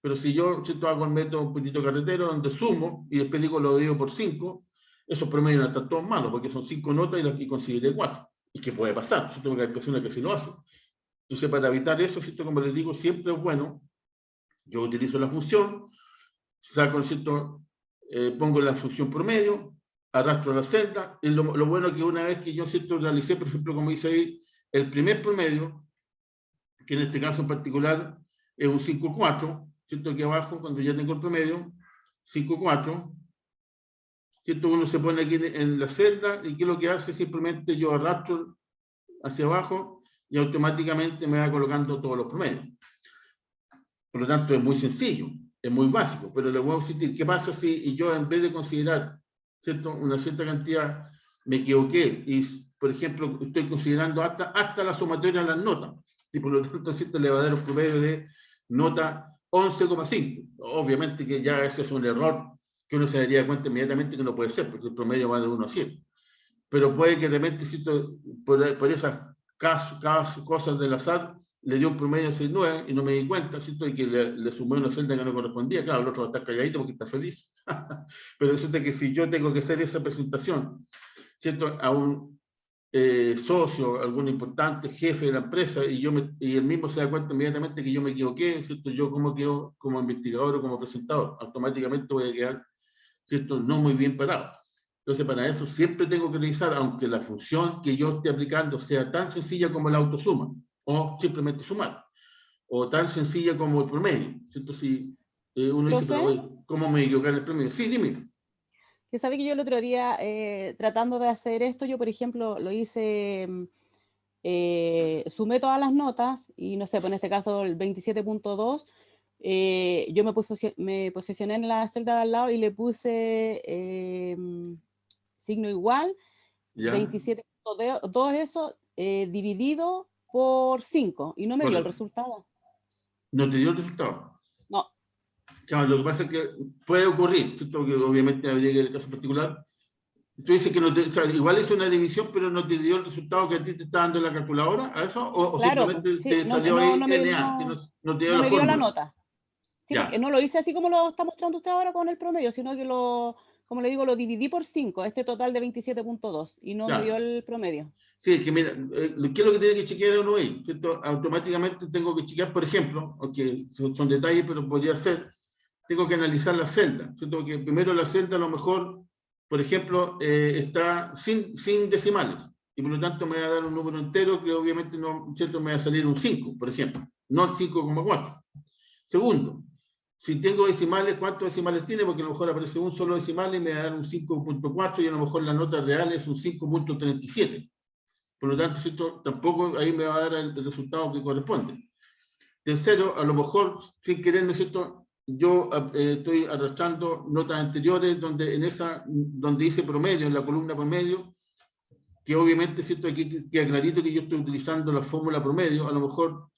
Pero si yo, ¿cierto? Hago el método un poquito carretero donde sumo y después digo lo divido por 5, esos promedios no están todos malos porque son 5 notas y aquí consideré 4. ¿Y qué puede pasar? ¿Cierto? Porque hay personas que sí lo hacen. Entonces, para evitar eso, ¿cierto? Como les digo, siempre es bueno, yo utilizo la función, saco, ¿cierto? Pongo la función promedio, arrastro la celda, y lo bueno es que una vez que yo, ¿cierto? Realicé, por ejemplo, como dice ahí, el primer promedio, que en este caso en particular es un 5,4, ¿cierto? Aquí abajo, cuando ya tengo el promedio, 5,4, ¿cierto? Uno se pone aquí en la celda y ¿qué es lo que hace? Simplemente yo arrastro hacia abajo y automáticamente me va colocando todos los promedios. Por lo tanto, es muy sencillo, es muy básico, pero le voy a insistir, ¿qué pasa si yo en vez de considerar, ¿cierto?, una cierta cantidad, me equivoqué y, por ejemplo, estoy considerando hasta la sumatoria de las notas, y por lo tanto, ¿cierto?, le va a dar un promedio de nota 11,5. Obviamente que ya ese es un error que uno se daría cuenta inmediatamente que no puede ser, porque el promedio va de 1 a 7. Pero puede que de repente, ¿cierto?, por esas cosas del azar, le dio un promedio de 6,9 y no me di cuenta, ¿cierto?, y que le sumé una celda que no correspondía. Claro, el otro va a estar calladito porque está feliz. Pero resulta que si yo tengo que hacer esa presentación, ¿cierto?, a un socio, algún importante jefe de la empresa, y él mismo se da cuenta inmediatamente que yo me equivoqué, ¿cierto?, yo como quedo como investigador o como presentador, automáticamente voy a quedar, ¿cierto?, no muy bien parado. Entonces, para eso siempre tengo que revisar, aunque la función que yo esté aplicando sea tan sencilla como la autosuma, o simplemente sumar, o tan sencilla como el promedio, ¿cierto? Si uno dice, pero oye, ¿cómo me equivoqué en el promedio? Sí, dime. Que sabe que yo el otro día, tratando de hacer esto, yo, por ejemplo, lo hice, sumé todas las notas, y no sé, pues en este caso el 27.2, yo me posicioné en la celda de al lado y le puse signo igual, 27.2 eso, dividido por 5, y no me dio el resultado. ¿No te dio el resultado? No. Claro, lo que pasa es que puede ocurrir, ¿cierto?, que obviamente habría que el caso particular. Tú dices que no te, o sea, igual es una división, pero no te dio el resultado que a ti te está dando la calculadora, ¿a eso? ¿O Claro, simplemente sí, te salió ahí no NA, que no te dio no la me dio fórmula? la nota. Sí, Ya. porque no lo hice así como lo está mostrando usted ahora con el promedio, sino que como le digo, lo dividí por 5, este total de 27.2, y no Ya. me dio el promedio. Sí, es que mira, ¿qué es lo que tiene que chequear uno ahí? ¿Cierto? Automáticamente tengo que chequear, por ejemplo, aunque son detalles, pero podría ser, tengo que analizar la celda, ¿cierto? Porque primero la celda a lo mejor, por ejemplo, está sin decimales, y por lo tanto me va a dar un número entero que obviamente no, ¿cierto?, me va a salir un 5, por ejemplo, no el 5,4. Segundo, si tengo decimales, ¿cuántos decimales tiene? Porque a lo mejor aparece un solo decimal y me va a dar un 5.4 y a lo mejor la nota real es un 5.37. Por lo tanto, ¿cierto?, tampoco ahí me va a dar el resultado que corresponde. Tercero, a lo mejor, sin querer, ¿no es cierto?, yo estoy arrastrando notas anteriores donde dice promedio, en la columna promedio, que obviamente, ¿cierto?, aquí queda clarito que yo estoy utilizando la fórmula promedio. A lo mejor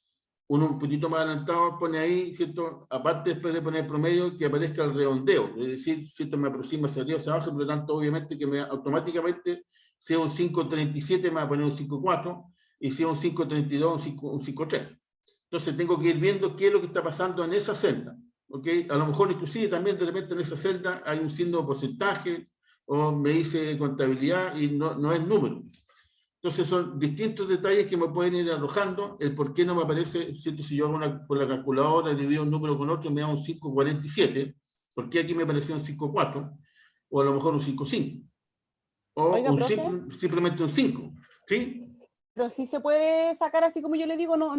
uno un poquito más adelantado pone ahí, ¿cierto?, aparte después de poner promedio, que aparezca el redondeo, es decir, ¿cierto?, me aproxima hacia arriba, hacia abajo, por lo tanto, obviamente que automáticamente sea un 5.37 me va a poner un 5.4, y sea un 5.32 un 5.3. Entonces tengo que ir viendo qué es lo que está pasando en esa celda, ¿ok? A lo mejor inclusive también de repente en esa celda hay un signo de porcentaje, o me dice contabilidad y no es número. Entonces son distintos detalles que me pueden ir arrojando el por qué no me aparece, ¿cierto? Si yo hago por la calculadora, divido un número con otro, me da un 5.47, ¿por qué aquí me apareció un 5.4? O a lo mejor un 5.5. O Oiga, profe, simplemente un 5, ¿sí? pero sí se puede sacar así como yo le digo, no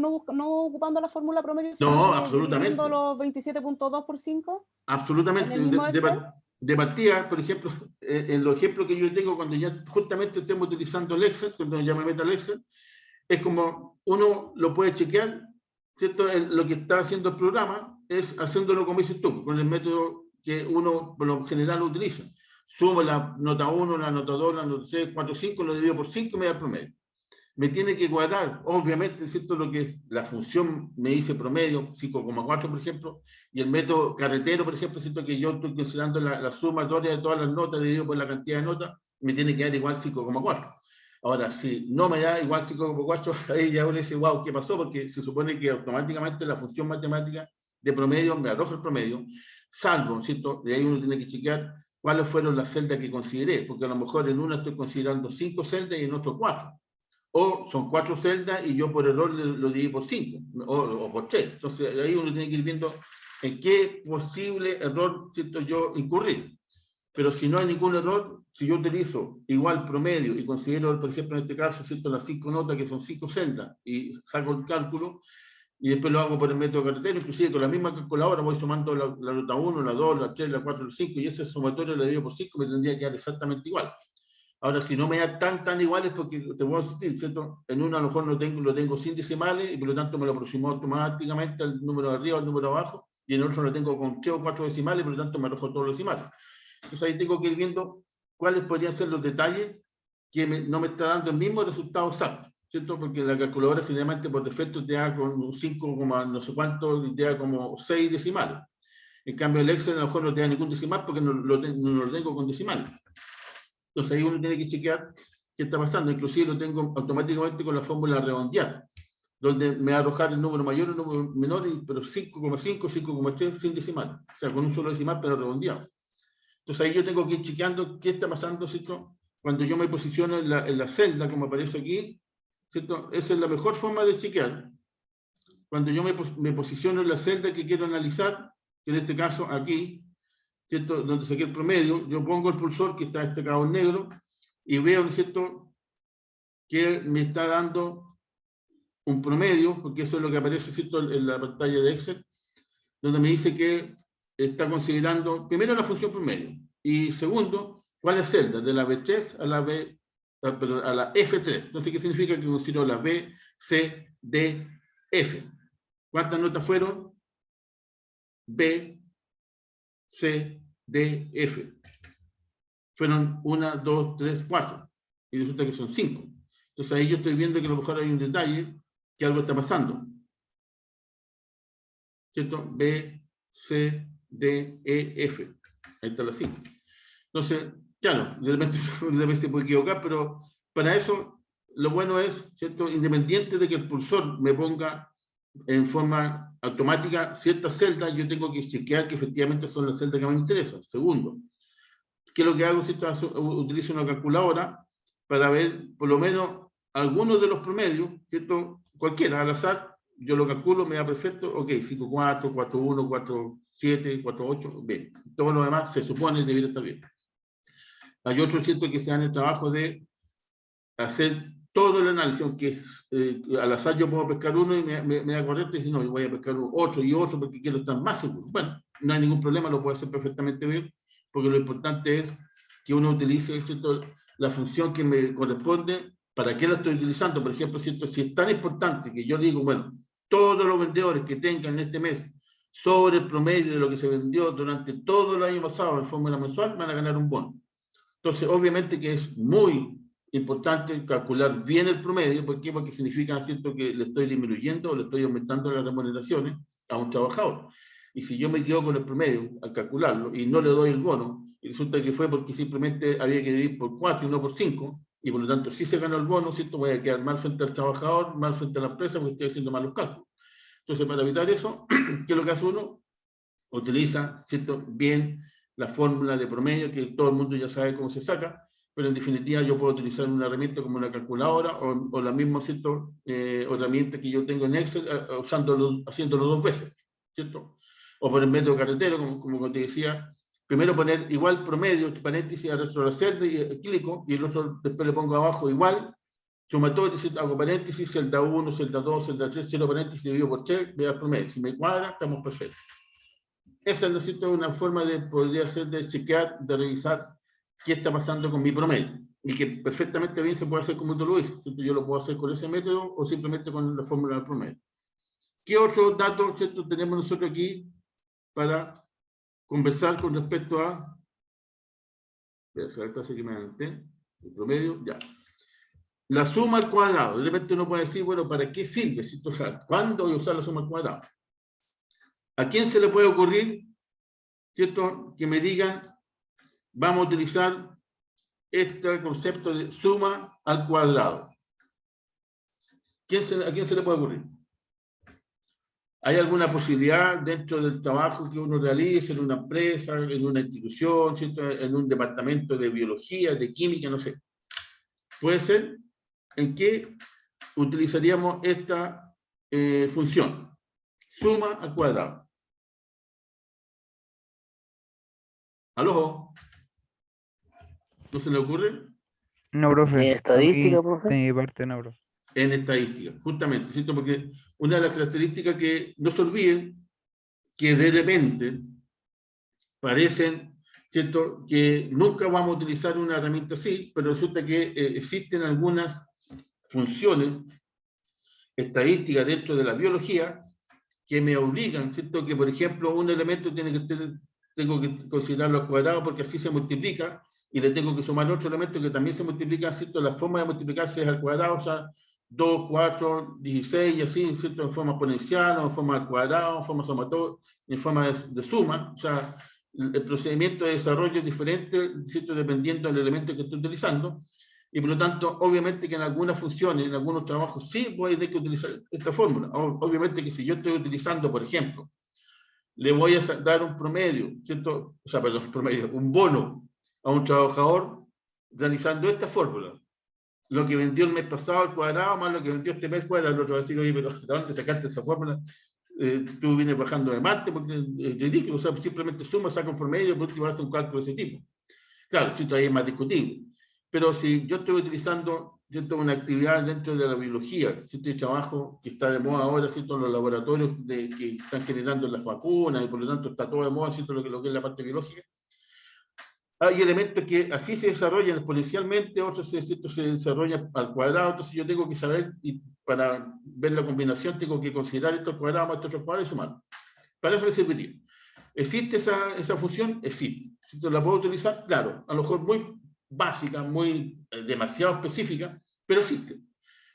ocupando la fórmula promedio, sino No, que absolutamente. dividiendo los 27.2 por 5 Absolutamente. en el mismo Excel. De partida, por ejemplo, en los ejemplos que yo tengo, cuando ya justamente estemos utilizando el Excel, cuando ya me meta el Excel, es como uno lo puede chequear, ¿cierto? Lo que está haciendo el programa es haciéndolo como dices tú, con el método que uno por lo general utiliza. Sumo la nota 1, la nota 2, la nota 3, 4, 5, lo divido por 5 y me da el promedio. Me tiene que cuadrar, obviamente, ¿cierto?, lo que la función me dice promedio, 5,4, por ejemplo, y el método carretero, por ejemplo, ¿cierto?, que yo estoy considerando la sumatoria de todas las notas dividido por la cantidad de notas, me tiene que dar igual 5,4. Ahora, si no me da igual 5,4, ahí ya uno dice, wow, ¿qué pasó? Porque se supone que automáticamente la función matemática de promedio me arroja el promedio, salvo, ¿cierto?, de ahí uno tiene que chequear cuáles fueron las celdas que consideré, porque a lo mejor en una estoy considerando 5 celdas y en otro 4. O son 4 celdas y yo por error lo dividí por 5 o por 3. Entonces ahí uno tiene que ir viendo en qué posible error, ¿cierto?, yo incurrí. Pero si no hay ningún error, si yo utilizo igual promedio y considero, por ejemplo, en este caso, ¿cierto?, las 5 notas que son 5 celdas y saco el cálculo y después lo hago por el método carretero, inclusive con la misma calculadora voy sumando la nota 1, la 2, la 3, la 4, la 5 y ese sumatorio lo divido por 5 me tendría que dar exactamente igual. Ahora, si no me da tan iguales, porque te voy a insistir, ¿cierto? En uno a lo mejor lo tengo sin decimales y por lo tanto me lo aproximó automáticamente al número de arriba, al número de abajo, y en el otro lo tengo con 3 o 4 decimales, por lo tanto me arrojo todos los decimales. Entonces ahí tengo que ir viendo cuáles podrían ser los detalles que no me está dando el mismo resultado exacto, ¿cierto? Porque la calculadora generalmente por defecto te da con 5, no sé cuánto, y te da como 6 decimales. En cambio el Excel a lo mejor no te da ningún decimal porque no lo tengo con decimales. Entonces ahí uno tiene que chequear qué está pasando. Inclusive lo tengo automáticamente con la fórmula redondear, donde me va a arrojar el número mayor y el número menor, pero 5,5, 5,3 sin decimal. O sea, con un solo decimal, pero redondeado. Entonces ahí yo tengo que ir chequeando qué está pasando, ¿cierto? Cuando yo me posiciono en la celda, como aparece aquí, ¿cierto? Esa es la mejor forma de chequear. Cuando yo me posiciono en la celda que quiero analizar, que en este caso aquí, ¿cierto? Donde saqué el promedio, yo pongo el cursor que está destacado en negro y veo, ¿cierto?, que me está dando un promedio, porque eso es lo que aparece, ¿cierto?, en la pantalla de Excel, donde me dice que está considerando, primero, la función promedio, y segundo, cuáles celdas, de la B3 a la F3. Entonces, ¿qué significa? Que considero la B, C, D, F. ¿Cuántas notas fueron? B, C, D, F. Fueron 1, 2, 3, 4. Y resulta que son 5. Entonces ahí yo estoy viendo que a lo mejor hay un detalle, que algo está pasando. ¿Cierto? B, C, D, E, F. Ahí está la 5. Entonces, claro, de repente se puede equivocar, pero para eso lo bueno es, ¿cierto?, independiente de que el cursor me ponga en forma automática ciertas celdas, yo tengo que chequear que efectivamente son las celdas que me interesan. Segundo, ¿qué es lo que hago? Utilizo una calculadora para ver por lo menos algunos de los promedios, ¿cierto? Cualquiera, al azar, yo lo calculo, me da perfecto, ok, 5,4, 4,1, 4,7, 4,8, bien. Todo lo demás se supone debería estar bien. Hay otros, ¿cierto?, que se dan el trabajo de hacer todo el análisis, aunque al azar yo puedo pescar uno y me da correcto y dice, no, yo voy a pescar 8 y 8 porque quiero estar más seguro. Bueno, no hay ningún problema, lo puedo hacer perfectamente bien, porque lo importante es que uno utilice, ¿cierto?, la función que me corresponde, para qué la estoy utilizando. Por ejemplo, ¿cierto?, si es tan importante que yo digo, bueno, todos los vendedores que tengan este mes sobre el promedio de lo que se vendió durante todo el año pasado en fórmula mensual, van a ganar un bono. Entonces, obviamente que es muy importante calcular bien el promedio. ¿Por qué? Porque significa, ¿cierto?, que le estoy disminuyendo o le estoy aumentando las remuneraciones a un trabajador. Y si yo me quedo con el promedio al calcularlo y no le doy el bono, y resulta que fue porque simplemente había que dividir por 4 y no por 5, y por lo tanto si se ganó el bono, ¿cierto?, voy a quedar mal frente al trabajador, mal frente a la empresa, porque estoy haciendo malos cálculos. Entonces, para evitar eso, ¿qué es lo que hace uno? Utiliza, ¿cierto?, bien la fórmula de promedio, que todo el mundo ya sabe cómo se saca, pero en definitiva yo puedo utilizar una herramienta como una calculadora o la misma, ¿cierto?, herramienta que yo tengo en Excel, haciéndolo 2 veces, ¿cierto? O por el método carretero, como te decía, primero poner igual promedio, paréntesis, al resto de la celda y clico, y el otro después le pongo abajo igual, sumatorio, hago paréntesis, celda 1, celda 2, celda 3, cierro paréntesis, divido por 3, veo el promedio. Si me cuadra, estamos perfectos. Esa es una forma podría ser de chequear, de revisar qué está pasando con mi promedio. Y que perfectamente bien se puede hacer como tú lo dices. Yo lo puedo hacer con ese método o simplemente con la fórmula del promedio. ¿Qué otros datos, ¿cierto?, tenemos nosotros aquí para conversar con respecto a... Parece que me adelanté. El promedio, ya. La suma al cuadrado. De repente uno puede decir, bueno, ¿para qué sirve? ¿Cuándo voy a usar la suma al cuadrado? ¿A quién se le puede ocurrir, cierto, que me digan, vamos a utilizar este concepto de suma al cuadrado? ¿A quién se le puede ocurrir? ¿Hay alguna posibilidad dentro del trabajo que uno realice en una empresa, en una institución, ¿cierto?, en un departamento de biología, de química, no sé? Puede ser en que utilizaríamos esta función, suma al cuadrado. ¿Aló? ¿No se le ocurre? No, profe. ¿Estadística, A mí, profe? de mi parte, no, profe. En estadística, justamente, ¿cierto? Porque una de las características que no se olviden, que de repente parecen ¿cierto? Que nunca vamos a utilizar una herramienta así, pero resulta que existen algunas funciones estadísticas dentro de la biología que me obligan, ¿cierto? Que, por ejemplo, un elemento tengo que considerarlo al cuadrado porque así se multiplica, y le tengo que sumar otro elemento que también se multiplica, ¿cierto? La forma de multiplicarse es al cuadrado, o sea, 2, 4, 16 y así, ¿cierto? En forma exponencial, o en forma al cuadrado, en forma sumatoria, en forma de suma. O sea, el procedimiento de desarrollo es diferente, ¿cierto? Dependiendo del elemento que estoy utilizando. Y por lo tanto, obviamente que en algunas funciones, en algunos trabajos, sí voy a tener que utilizar esta fórmula. Obviamente que si yo estoy utilizando, por ejemplo, le voy a dar un promedio, ¿cierto? O sea, perdón, promedio, un bono a un trabajador realizando esta fórmula. Lo que vendió el mes pasado al cuadrado más lo que vendió este mes cuadrado, el otro va a decir, oye, pero ¿de dónde sacaste esa fórmula? Tú vienes bajando de Marte, porque es ridículo. O sea, simplemente suma, saca un promedio, por último hace un cálculo de ese tipo. Claro, si todavía es más discutible. Pero si yo estoy utilizando, ¿cierto?, una actividad dentro de la biología, ¿cierto?, y trabajo que está de moda ahora, ¿cierto?, en los laboratorios que están generando las vacunas, y por lo tanto está todo de moda, ¿cierto?, lo que es la parte biológica. Hay elementos que así se desarrollan exponencialmente, otros ¿cierto?, se desarrollan al cuadrado. Entonces yo tengo que saber, y para ver la combinación tengo que considerar esto al cuadrado más estos otros cuadrados y sumar. Para eso le serviría. ¿Existe esa función? Existe. ¿Si la puedo utilizar? Claro, a lo mejor muy básica, muy demasiado específica, pero existe.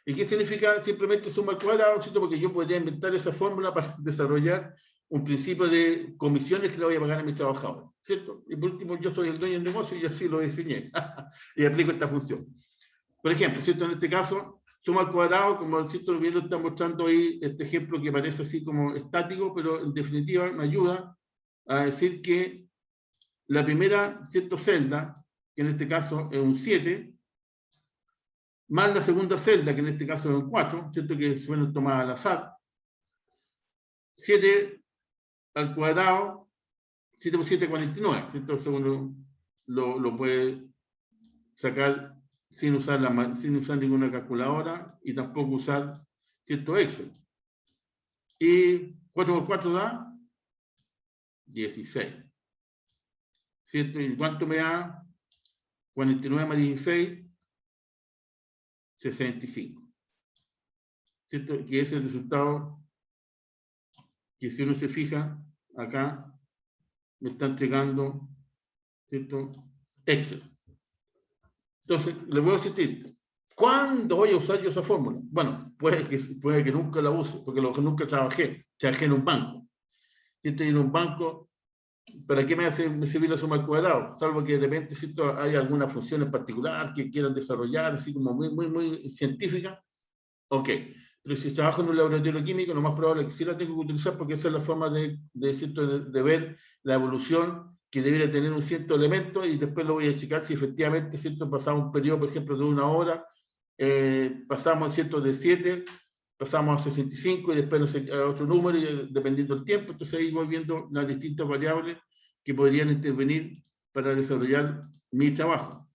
¿Y qué significa? Simplemente suma al cuadrado, ¿cierto? Porque yo podría inventar esa fórmula para desarrollar un principio de comisiones que le voy a pagar a mis trabajadores, ¿cierto? Y por último, yo soy el dueño del negocio y así lo diseñé y aplico esta función. Por ejemplo, ¿cierto? En este caso, suma al cuadrado, como ¿cierto?, el video está mostrando ahí este ejemplo que parece así como estático, pero en definitiva me ayuda a decir que la primera, ¿cierto?, celda, que en este caso es un 7, más la segunda celda, que en este caso es un 4, ¿cierto?, que suelen tomar al azar. 7 al cuadrado, 7 por 7, 49, ¿cierto? Eso uno lo puede sacar sin usar ninguna calculadora y tampoco usar, ¿cierto?, Excel. Y 4 por 4 da 16. ¿Cierto? ¿Y cuánto me da? 49 más 16, 65. ¿Cierto? Que es el resultado que, si uno se fija, acá me está entregando, ¿cierto?, Excel. Entonces, le voy a insistir, ¿cuándo voy a usar yo esa fórmula? Bueno, puede que nunca la use, porque nunca trabajé en un banco. Si estoy en un banco, ¿para qué me sirve la suma al cuadrado? Salvo que de repente, ¿cierto?, hay alguna función en particular que quieran desarrollar, así como muy científica. Ok, pero si trabajo en un laboratorio químico, lo más probable es que sí la tengo que utilizar, porque esa es la forma de ver la evolución que debería tener un cierto elemento, y después lo voy a checar si efectivamente, ¿cierto?, pasamos un periodo, por ejemplo, de 1 hora, pasamos, ¿cierto?, de 7, pasamos a 65 y después, no sé, a otro número, dependiendo del tiempo. Entonces ahí voy viendo las distintas variables que podrían intervenir para desarrollar mi trabajo.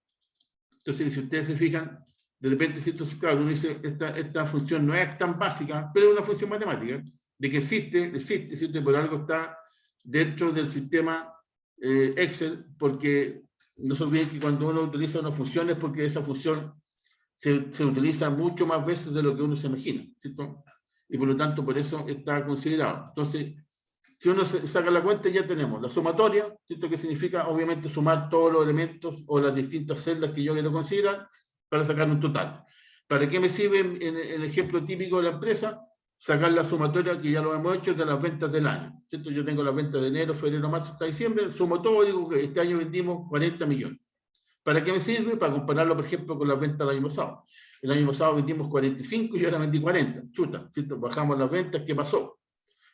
Entonces, si ustedes se fijan, de repente, ¿cierto?, claro, uno dice, esta función no es tan básica, pero es una función matemática, de que existe, ¿cierto?, y por algo está dentro del sistema Excel, porque no se olviden que cuando uno utiliza una función es porque esa función se utiliza mucho más veces de lo que uno se imagina, ¿cierto? Y por lo tanto, por eso está considerado. Entonces, si uno saca la cuenta, ya tenemos la sumatoria, ¿cierto?, que significa, obviamente, sumar todos los elementos o las distintas celdas que yo quiero considerar para sacar un total. ¿Para qué me sirve en el ejemplo típico de la empresa? Sacar la sumatoria, que ya lo hemos hecho, de las ventas del año, ¿cierto? Yo tengo las ventas de enero, febrero, marzo, hasta diciembre, sumo todo y digo que este año vendimos 40 millones. ¿Para qué me sirve? Para compararlo, por ejemplo, con las ventas del año pasado. El año pasado vendimos 45 y ahora vendí 40. Chuta, ¿cierto? Bajamos las ventas, ¿qué pasó?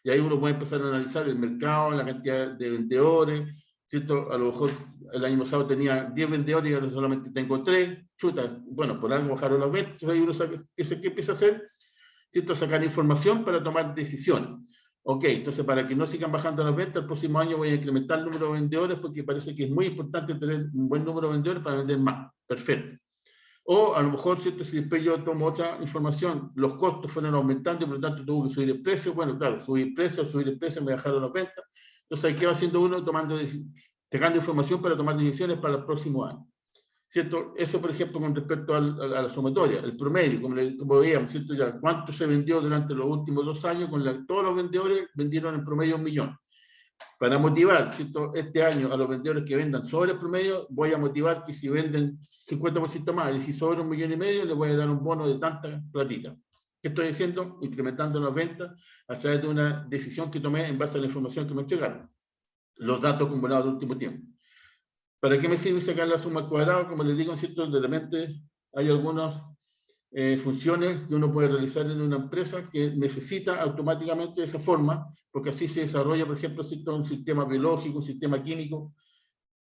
Y ahí uno puede empezar a analizar el mercado, la cantidad de vendedores, ¿cierto? A lo mejor el año pasado tenía 10 vendedores y ahora solamente tengo 3. Chuta, bueno, por algo bajaron las ventas. Entonces ahí uno saca, ¿qué empieza a hacer? ¿Cierto? Sacar información para tomar decisiones. Ok, entonces para que no sigan bajando las ventas, el próximo año voy a incrementar el número de vendedores, porque parece que es muy importante tener un buen número de vendedores para vender más. Perfecto. O a lo mejor, ¿cierto?, si después yo tomo otra información, los costos fueron aumentando y por lo tanto tuvo que subir el precio. Bueno, claro, subir el precio, me bajaron las ventas. Entonces, ¿qué va haciendo uno? Tomando sacando información para tomar decisiones para el próximo año. ¿Cierto? Eso, por ejemplo, con respecto a la sumatoria, el promedio, como veíamos, ¿cierto? Ya, cuánto se vendió durante los últimos 2 años, todos los vendedores vendieron en promedio 1 millón. Para motivar, ¿cierto? Este año a los vendedores que vendan sobre el promedio, voy a motivar que si venden 50% más y si sobra 1,5 millones, les voy a dar un bono de tanta platita. ¿Qué estoy haciendo? Incrementando las ventas a través de una decisión que tomé en base a la información que me entregaron. Los datos acumulados del último tiempo. ¿Para qué me sirve sacar la suma al cuadrado? Como les digo, ¿cierto? De repente hay algunas funciones que uno puede realizar en una empresa que necesita automáticamente de esa forma, porque así se desarrolla, por ejemplo, ¿cierto? Un sistema biológico, un sistema químico.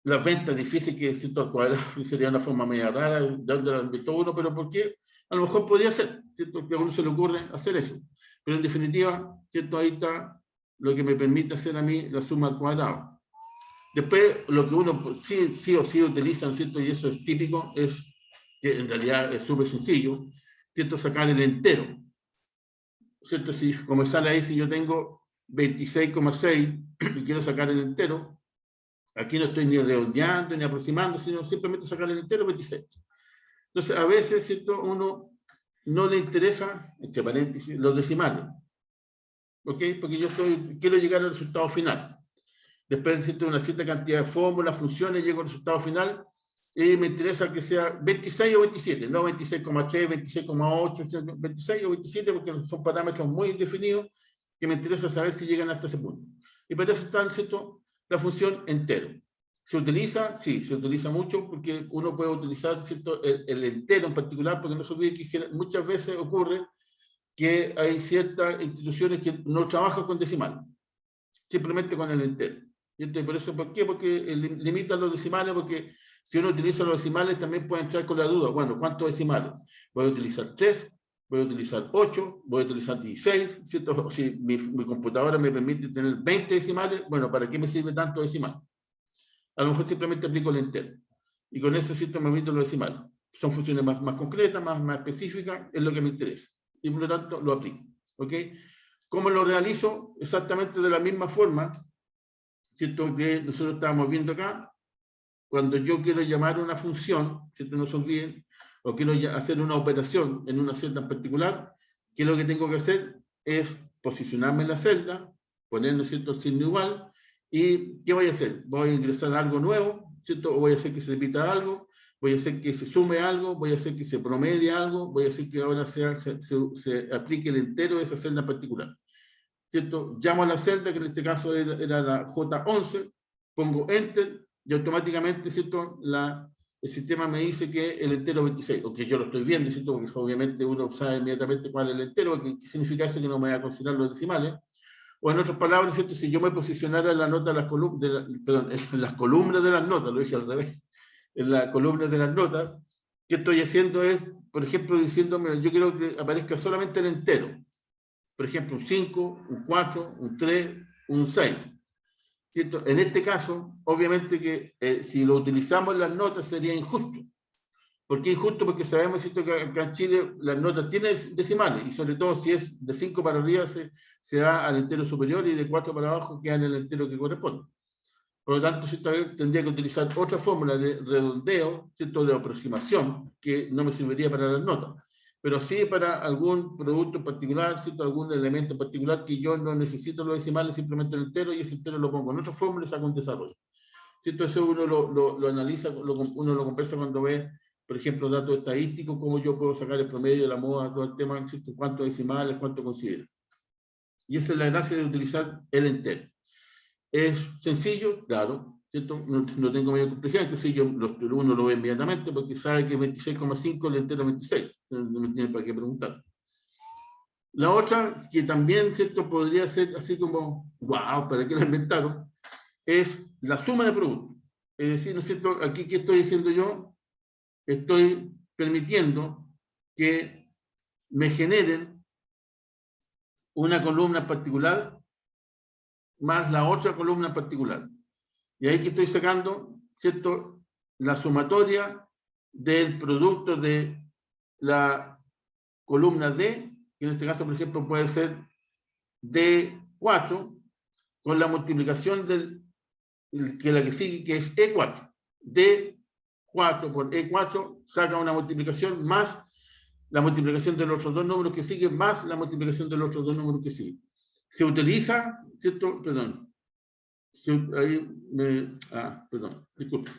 Las ventas difíciles que, ¿cierto? Al cuadrado sería una forma media rara, de todo uno, pero ¿por qué? A lo mejor podría ser, ¿cierto? Que a uno se le ocurre hacer eso. Pero en definitiva, ¿cierto? Ahí está lo que me permite hacer a mí la suma al cuadrado. Después, lo que uno sí o sí utiliza, ¿cierto? Y eso es típico, es que en realidad es súper sencillo, ¿cierto? Sacar el entero, ¿cierto? Si, como sale ahí, si yo tengo 26,6 y quiero sacar el entero, aquí no estoy ni redondeando ni aproximando, sino simplemente sacar el entero 26. Entonces, a veces, ¿cierto? Uno no le interesa, entre paréntesis, los decimales, ¿ok? Porque yo quiero llegar al resultado final. Después de una cierta cantidad de fórmulas, funciones, llego al resultado final y me interesa que sea 26 o 27, no 26,3, 26,8, 26 o 27, porque son parámetros muy definidos que me interesa saber si llegan hasta ese punto. Y para eso está, ¿cierto? La función entero. ¿Se utiliza? Sí, se utiliza mucho porque uno puede utilizar, ¿cierto? El entero en particular, porque no se olvide que muchas veces ocurre que hay ciertas instituciones que no trabajan con decimales, simplemente con el entero. Por eso, ¿por qué? Porque limitan los decimales, porque si uno utiliza los decimales también puede entrar con la duda. Bueno, ¿cuántos decimales? Voy a utilizar 3, voy a utilizar 8, voy a utilizar 16, ¿cierto? Si mi computadora me permite tener 20 decimales, bueno, ¿para qué me sirve tanto decimal? A lo mejor simplemente aplico el entero. Y con eso, ¿cierto? Me evito los decimales. Son funciones más concretas, más específicas, es lo que me interesa. Y por lo tanto, lo aplico. ¿Ok? ¿Cómo lo realizo? Exactamente de la misma forma, ¿cierto? Que nosotros estábamos viendo acá, cuando yo quiero llamar una función, ¿cierto? No se olviden, o quiero hacer una operación en una celda en particular, ¿qué es lo que tengo que hacer? Es posicionarme en la celda, poner, ¿no es cierto?, el signo igual, y ¿qué voy a hacer? Voy a ingresar algo nuevo, ¿cierto? O voy a hacer que se repita algo, voy a hacer que se sume algo, voy a hacer que se promedie algo, voy a hacer que ahora se aplique el entero de esa celda en particular. ¿Cierto? Llamo a la celda, que en este caso era la J11, pongo Enter y automáticamente, ¿cierto? El sistema me dice que el entero 26, o que yo lo estoy viendo, ¿cierto? Porque obviamente uno sabe inmediatamente cuál es el entero, porque significa eso que no me voy a considerar los decimales. O en otras palabras, ¿cierto? Si yo me posicionara en la nota de las columnas, en las columnas de las notas, lo dije al revés, en las columnas de las notas, ¿qué estoy haciendo? Es, por ejemplo, diciéndome, yo quiero que aparezca solamente el entero. Por ejemplo, un 5, un 4, un 3, un 6. ¿Cierto? En este caso, obviamente que si lo utilizamos en las notas sería injusto. ¿Por qué injusto? Porque sabemos, ¿cierto?, que acá en Chile las notas tienen decimales, y sobre todo si es de 5 para arriba se da al entero superior y de 4 para abajo queda en el entero que corresponde. Por lo tanto, ¿cierto?, tendría que utilizar otra fórmula de redondeo, ¿cierto?, de aproximación, que no me serviría para las notas, pero sí para algún producto en particular, ¿cierto?, algún elemento en particular que yo no necesito los decimales, simplemente el entero, y ese entero lo pongo en otra fórmula y saco un desarrollo. ¿Cierto? Eso uno lo analiza, uno lo conversa cuando ve, por ejemplo, datos estadísticos, cómo yo puedo sacar el promedio de la moda, todo el tema, ¿cierto?, cuántos decimales, cuánto considero. Y esa es la gracia de utilizar el entero. Es sencillo, claro, ¿cierto? No tengo mayor complejidad, entonces uno lo ve inmediatamente porque sabe que 26,5 le entero 26, no me tiene para qué preguntar. La otra, que también, ¿cierto?, podría ser así como, wow, ¿para qué la inventaron? Es la suma de productos. Es decir, ¿no es cierto? Aquí, ¿qué estoy diciendo yo? Estoy permitiendo que me generen una columna en particular más la otra columna en particular. Y ahí que estoy sacando, ¿cierto?, la sumatoria del producto de la columna D, que en este caso, por ejemplo, puede ser D4, con la multiplicación del que la que sigue, que es E4. D4 por E4 saca una multiplicación más la multiplicación de los otros dos números que siguen más la multiplicación de los otros dos números que siguen. Se utiliza, ¿cierto? Perdón. Perdón, disculpe.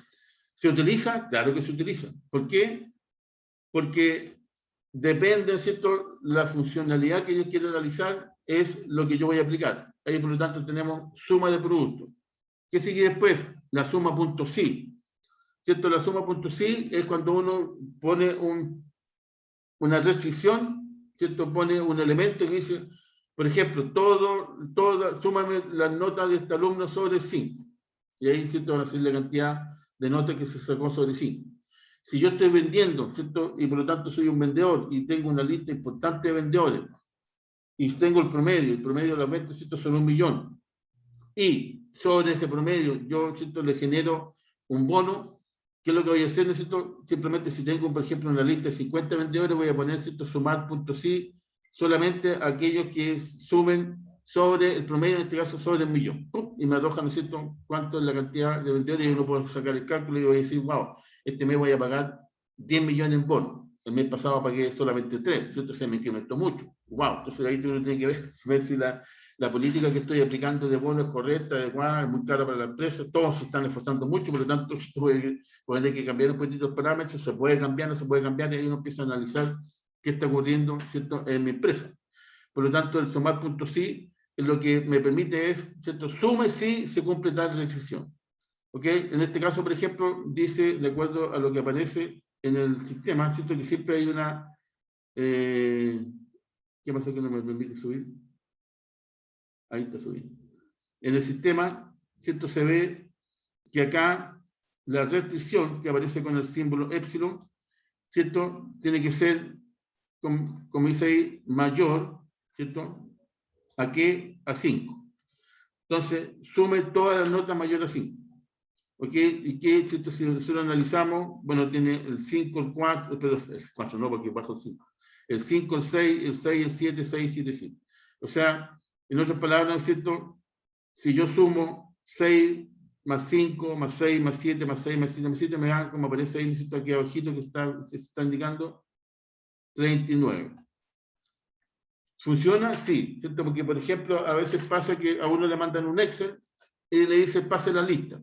¿Se utiliza? Claro que se utiliza. ¿Por qué? Porque depende, ¿cierto? La funcionalidad que yo quiero realizar es lo que yo voy a aplicar. Ahí, por lo tanto, tenemos suma de productos. ¿Qué sigue después? La suma punto sí. ¿Cierto? La suma punto sí es cuando uno pone una restricción, ¿cierto? Pone un elemento que dice, por ejemplo, súmame las notas de este alumno sobre 5. Y ahí, ¿cierto? Va a ser la cantidad de notas que se sacó sobre 5. Si yo estoy vendiendo, ¿cierto? Y por lo tanto soy un vendedor y tengo una lista importante de vendedores y tengo el promedio de las ventas, ¿cierto? Son 1 millón. Y sobre ese promedio yo, ¿cierto? Le genero un bono. ¿Qué es lo que voy a hacer? Necesito simplemente, si tengo, por ejemplo, una lista de 50 vendedores, voy a poner, ¿cierto? Sumar punto sí, solamente aquellos que sumen sobre el promedio, en este caso sobre 1 millón. ¡Pum! Y me arroja, ¿no es cierto?, cuánto es la cantidad de vendedores, y uno puede sacar el cálculo y voy a decir, wow, este mes voy a pagar 10 millones en bonos. El mes pasado pagué solamente 3, ¿cierto? Se me incrementó mucho. Wow, entonces ahí uno tiene que ver si la política que estoy aplicando de bonos es correcta, adecuada, es muy cara para la empresa. Todos se están esforzando mucho, por lo tanto, puede tener que cambiar un poquito los parámetros, se puede cambiar, no se puede cambiar, y ahí uno empieza a analizar qué está ocurriendo, ¿cierto?, en mi empresa. Por lo tanto, el sumar punto sí es lo que me permite es, ¿cierto?, suma si se cumple tal restricción. ¿Ok? En este caso, por ejemplo, dice, de acuerdo a lo que aparece en el sistema, ¿cierto?, que siempre hay una... ¿qué pasa que no me permite subir? Ahí está subido. En el sistema, ¿cierto?, se ve que acá la restricción que aparece con el símbolo epsilon, ¿cierto?, tiene que ser, como dice ahí, mayor, ¿cierto?, ¿a qué? A 5. Entonces, sume todas las notas mayor a 5. ¿Ok? ¿Y qué? ¿Cierto? Si lo analizamos, bueno, tiene el 5, el 4, pero el 4 no, porque bajo el 5. El 5, el 6, el 6, el 7, 6, 7, 5. O sea, en otras palabras, ¿cierto?, si yo sumo 6 más 5 más 6 más 7 más 6 más 7 más 7, me da, como aparece ahí, ¿cierto?, aquí abajito que se está indicando, 39. ¿Funciona? Sí, ¿cierto? Porque, por ejemplo, a veces pasa que a uno le mandan un Excel y le dice pase la lista.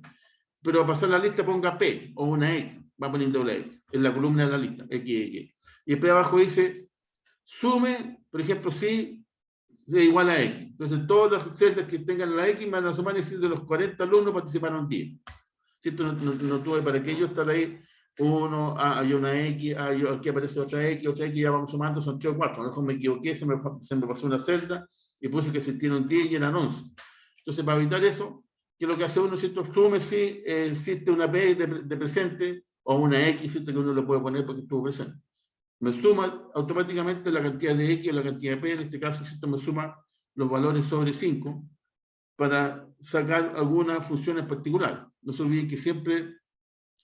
Pero a pasar la lista ponga P o una X, va a poner doble X, en la columna de la lista, X. Y después abajo dice, sume, por ejemplo, si es igual a X. Entonces, todos los celdas que tengan la X van a sumar, y decir, de los 40 alumnos participaron 10. ¿Cierto? No tuve para que yo estar ahí, hay una X, aquí aparece otra X, ya vamos sumando, son 3 o 4. A lo mejor me equivoqué, se me pasó una celda y puse que existieron 10 y eran 11. Entonces, para evitar eso, que lo que hace uno, ¿cierto?, sume si existe una P de presente o una X, ¿cierto?, que uno le puede poner porque estuvo presente. Me suma automáticamente la cantidad de X o la cantidad de P, en este caso, ¿cierto?, me suma los valores sobre 5 para sacar alguna función en particular. No se olviden que siempre,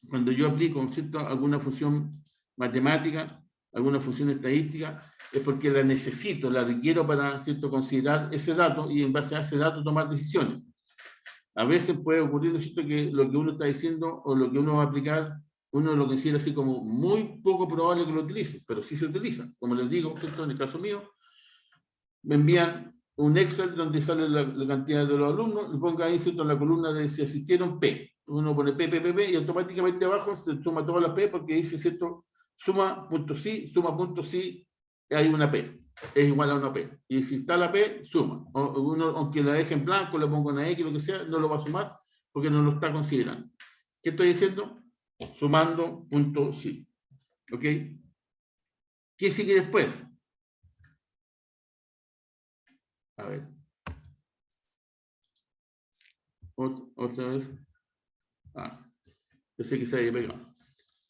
cuando yo aplico, ¿cierto?, alguna función matemática, alguna función estadística, es porque la necesito, la requiero para, ¿cierto?, considerar ese dato y en base a ese dato tomar decisiones. A veces puede ocurrir, ¿cierto?, que lo que uno está diciendo o lo que uno va a aplicar, uno lo considera así como muy poco probable que lo utilice, pero sí se utiliza. Como les digo, ¿cierto?, en el caso mío, me envían un Excel donde sale la cantidad de los alumnos y ponga ahí, ¿cierto?, en la columna de si asistieron P. Uno pone P, y automáticamente abajo se suma todas las P porque dice, ¿cierto?, suma punto sí, hay una P. Es igual a una P. Y si está la P, suma. Uno, aunque la deje en blanco, le ponga una X, lo que sea, no lo va a sumar porque no lo está considerando. ¿Qué estoy diciendo? Sumando punto sí. ¿Ok? ¿Qué sigue después? A ver. Otra vez. Pensé que se había pegado.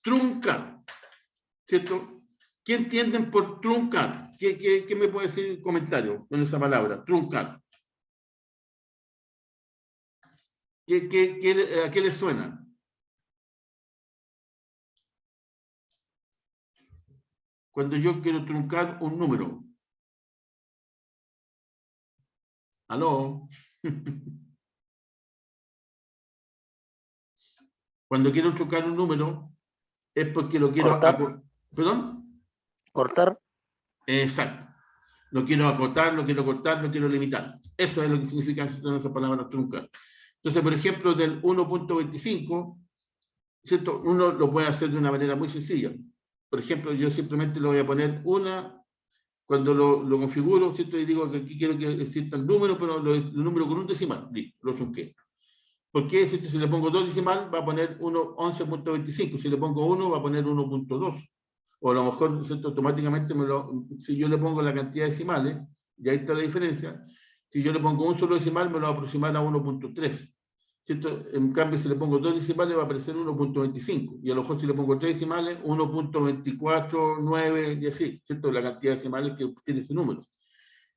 Truncar. ¿Cierto? ¿Qué entienden por truncar? ¿Qué me puede decir comentario con esa palabra? Truncar. ¿A qué le suena? Cuando yo quiero truncar un número. ¿Aló? Cuando quiero truncar un número, es porque lo quiero... ¿Cortar? ¿Perdón? ¿Cortar? Exacto. Lo quiero acotar, lo quiero cortar, lo quiero limitar. Eso es lo que significa esa palabra truncar. Entonces, por ejemplo, del 1.25, ¿cierto? Uno lo puede hacer de una manera muy sencilla. Por ejemplo, yo simplemente le voy a poner cuando lo configuro, ¿cierto? Y digo que aquí quiero que exista el número, pero lo número con un decimal. Listo, lo trunqué. ¿Por qué? Si le pongo 2 decimal, va a poner 11.25. Si le pongo 1, va a poner 1.2. O a lo mejor, ¿cierto? Automáticamente, si yo le pongo la cantidad de decimales, y ahí está la diferencia, si yo le pongo un solo decimal, me lo va a aproximar a 1.3. ¿Cierto? En cambio, si le pongo 2 decimales, va a aparecer 1.25. Y a lo mejor si le pongo 3 decimales, 1.24, 9, y así, ¿cierto? La cantidad de decimales que tiene ese número.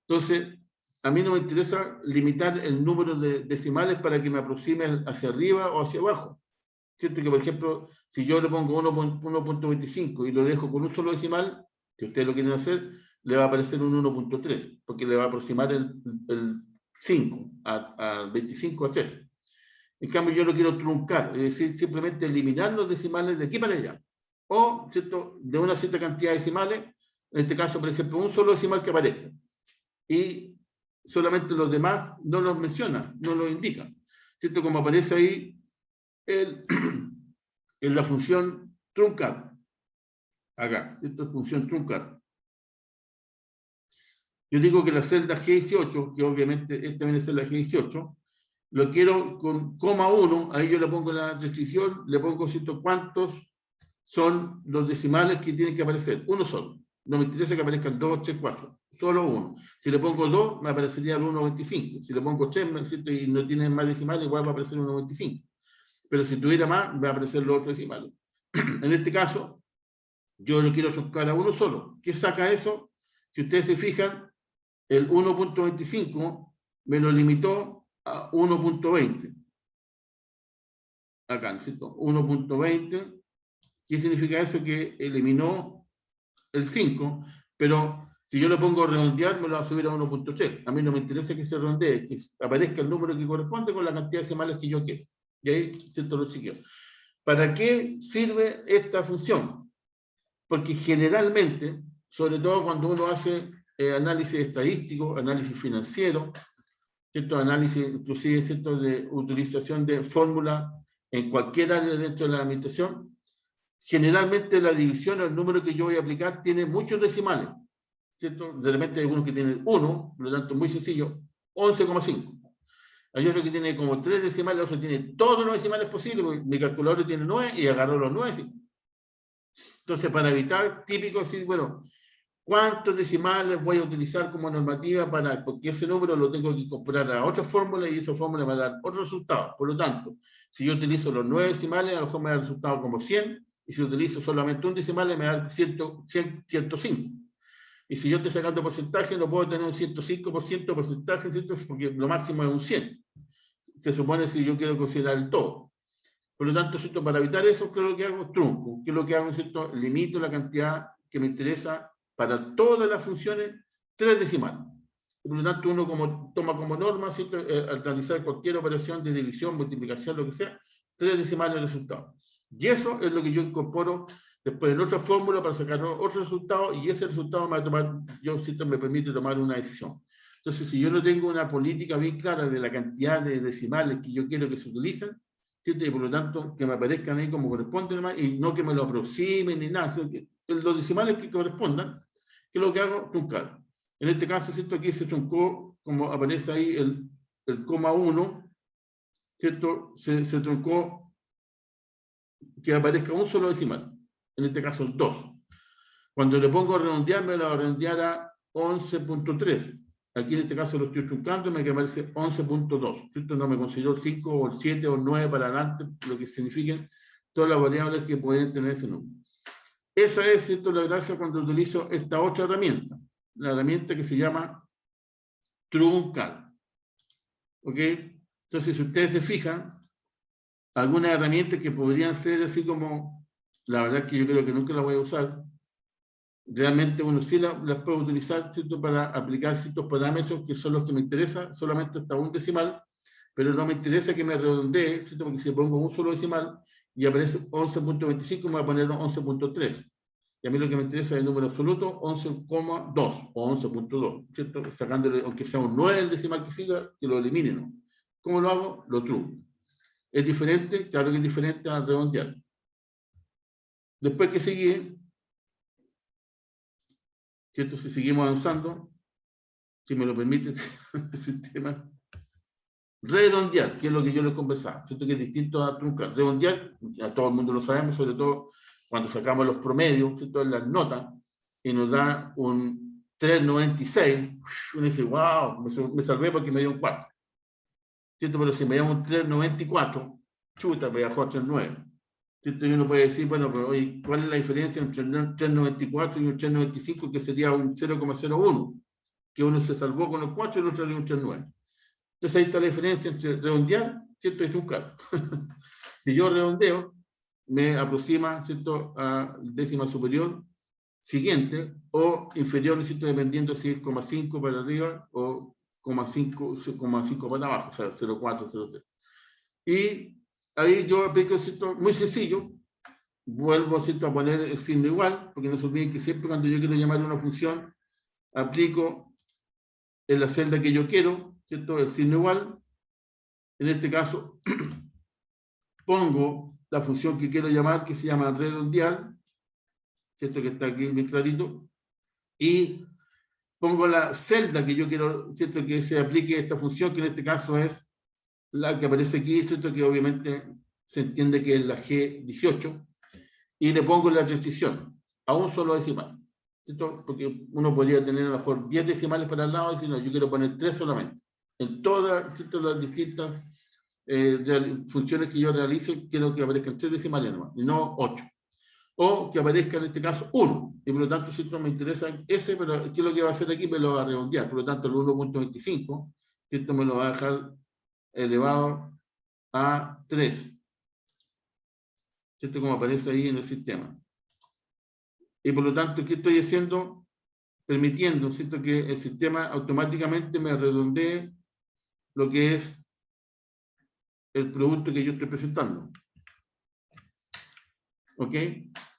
Entonces, a mí no me interesa limitar el número de decimales para que me aproxime hacia arriba o hacia abajo. ¿Cierto? Que, por ejemplo, si yo le pongo 1.25 y lo dejo con un solo decimal, si ustedes lo quieren hacer, le va a aparecer un 1.3, porque le va a aproximar el 5 a 25 a 3. En cambio, yo lo quiero truncar, es decir, simplemente eliminar los decimales de aquí para allá. O, ¿cierto?, de una cierta cantidad de decimales, en este caso, por ejemplo, un solo decimal que aparezca. Y solamente los demás no los menciona, no los indica. ¿Cierto? Como aparece ahí en la función truncar. Acá, esto es función truncar. Yo digo que la celda G18, que obviamente esta viene a ser la G18, lo quiero con coma 1, ahí yo le pongo la restricción, le pongo cuántos son los decimales que tienen que aparecer. Uno solo. No me interesa que aparezcan 2, 3, 4. Solo uno. Si le pongo 2, me aparecería el 1.25. Si le pongo 3, y no tiene más decimales, igual va a aparecer 1.25. Pero si tuviera más, va a aparecer los otros decimales. En este caso, yo lo quiero truncar a uno solo. ¿Qué saca eso? Si ustedes se fijan, el 1.25 me lo limitó a 1.20. Acá, ¿cierto? 1.20. ¿Qué significa eso? Que eliminó el 5, pero si yo le pongo redondear, me lo va a subir a 1.3. A mí no me interesa que se redondee, que aparezca el número que corresponde con la cantidad de decimales que yo quiero. Y ahí, ¿cierto?, lo chequeo. ¿Para qué sirve esta función? Porque generalmente, sobre todo cuando uno hace análisis estadístico, análisis financiero, ¿cierto?, análisis inclusive, ¿cierto?, de utilización de fórmulas en cualquier área dentro de la administración, generalmente la división o el número que yo voy a aplicar tiene muchos decimales, ¿cierto? De repente hay uno que tiene 1, por lo tanto muy sencillo, 11,5. Hay otro que tiene como 3 decimales, otro tiene todos los decimales posibles, porque mi calculador tiene 9 y agarró los 9. ¿Sí? Entonces, para evitar, típico decir, bueno, ¿cuántos decimales voy a utilizar como normativa porque ese número lo tengo que incorporar a otra fórmula y esa fórmula me va a dar otro resultado? Por lo tanto, si yo utilizo los 9 decimales, a lo mejor me da el resultado como 100, y si utilizo solamente un decimal, me da 105. Y si yo estoy sacando porcentaje, no puedo tener un 105% de porcentaje, ¿cierto? Porque lo máximo es un 100. Se supone si yo quiero considerar el todo. Por lo tanto, ¿cierto?, para evitar eso, ¿qué es lo que hago? Trunco. ¿Qué es lo que hago? ¿Cierto? Limito la cantidad que me interesa para todas las funciones, 3 decimales. Por lo tanto, uno toma como norma, ¿cierto?, al realizar cualquier operación de división, multiplicación, lo que sea, 3 decimales de resultado. Y eso es lo que yo incorporo después en otra fórmula para sacar otro resultado, y ese resultado me va a tomar, me permite tomar una decisión. Entonces, si yo no tengo una política bien clara de la cantidad de decimales que yo quiero que se utilicen, ¿cierto?, y por lo tanto que me aparezcan ahí como corresponde nomás, y no que me lo aproximen ni nada, sino que los decimales que correspondan, que es lo que hago, truncar. En este caso, ¿cierto?, aquí se truncó, como aparece ahí el coma 1, ¿cierto?, se truncó que aparezca un solo decimal, en este caso el 2. Cuando le pongo a redondear, me lo va a redondear a 11.3. Aquí en este caso lo estoy truncando y me aparece 11.2. ¿Cierto? No me considero el 5 o el 7 o el 9 para adelante, lo que signifiquen todas las variables que pueden tener ese número. Esa es, ¿cierto?, la gracia cuando utilizo esta otra herramienta, la herramienta que se llama truncar. ¿Ok? Entonces, si ustedes se fijan, algunas herramientas que podrían ser así como, la verdad es que yo creo que nunca las voy a usar, realmente uno sí las puede utilizar, ¿cierto?, para aplicar ciertos parámetros que son los que me interesan, solamente hasta un decimal, pero no me interesa que me redondee, ¿cierto?, porque si pongo un solo decimal, y aparece 11.25, me voy a poner 11.3. Y a mí lo que me interesa es el número absoluto, 11,2 o 11.2, ¿cierto? Sacándole, aunque sea un 9 el decimal que siga, que lo elimine, ¿no? ¿Cómo lo hago? Lo true. ¿Es diferente? Claro que es diferente al redondear. Después que sigue, ¿cierto? Si seguimos avanzando, si me lo permite el sistema, redondear, que es lo que yo les conversaba, ¿cierto? Que es distinto a truncar. Redondear, ya todo el mundo lo sabemos, sobre todo cuando sacamos los promedios, ¿cierto? En las notas, y nos da un 3.96, uno dice, wow, me salvé porque me dio un 4. ¿Cierto? Pero si me da un 3.94, chuta, me bajó a 3.9. ¿Cierto? Y uno puede decir, bueno, pero oye, ¿cuál es la diferencia entre un 3.94 y un 3.95, que sería un 0,01? Que uno se salvó con los 4 y el otro dio un 3.9. Entonces ahí está la diferencia entre redondear, ¿cierto? Y truncar. Si yo redondeo, me aproxima, ¿cierto?, a décima superior siguiente o inferior, ¿cierto?, dependiendo si es 0,5 para arriba o 0,5 para abajo, o sea, 0,4, 0,3. Y ahí yo aplico, ¿cierto?, muy sencillo, vuelvo, ¿cierto?, a poner el signo igual, porque no se olviden que siempre cuando yo quiero llamar una función, aplico en la celda que yo quiero, ¿cierto?, el signo igual. En este caso, pongo la función que quiero llamar, que se llama redondear, ¿cierto?, que está aquí bien clarito, y pongo la celda que yo quiero, ¿cierto?, que se aplique esta función, que en este caso es la que aparece aquí, ¿cierto?, que obviamente se entiende que es la G18, y le pongo la restricción a un solo decimal, ¿cierto? Porque uno podría tener a lo mejor 10 decimales para el lado y decir, no, yo quiero poner 3 solamente. En todas, ¿cierto?, las distintas funciones que yo realice, quiero que aparezcan 3 decimales nomás, y no 8. O que aparezca en este caso 1. Y por lo tanto, ¿cierto?, me interesa ese, pero ¿qué es lo que va a hacer aquí? Me lo va a redondear. Por lo tanto, el 1.25, ¿cierto?, me lo va a dejar elevado a 3. ¿Cierto?, como aparece ahí en el sistema. Y por lo tanto, ¿qué estoy haciendo? Permitiendo, ¿cierto?, que el sistema automáticamente me redondee lo que es el producto que yo estoy presentando. ¿Ok?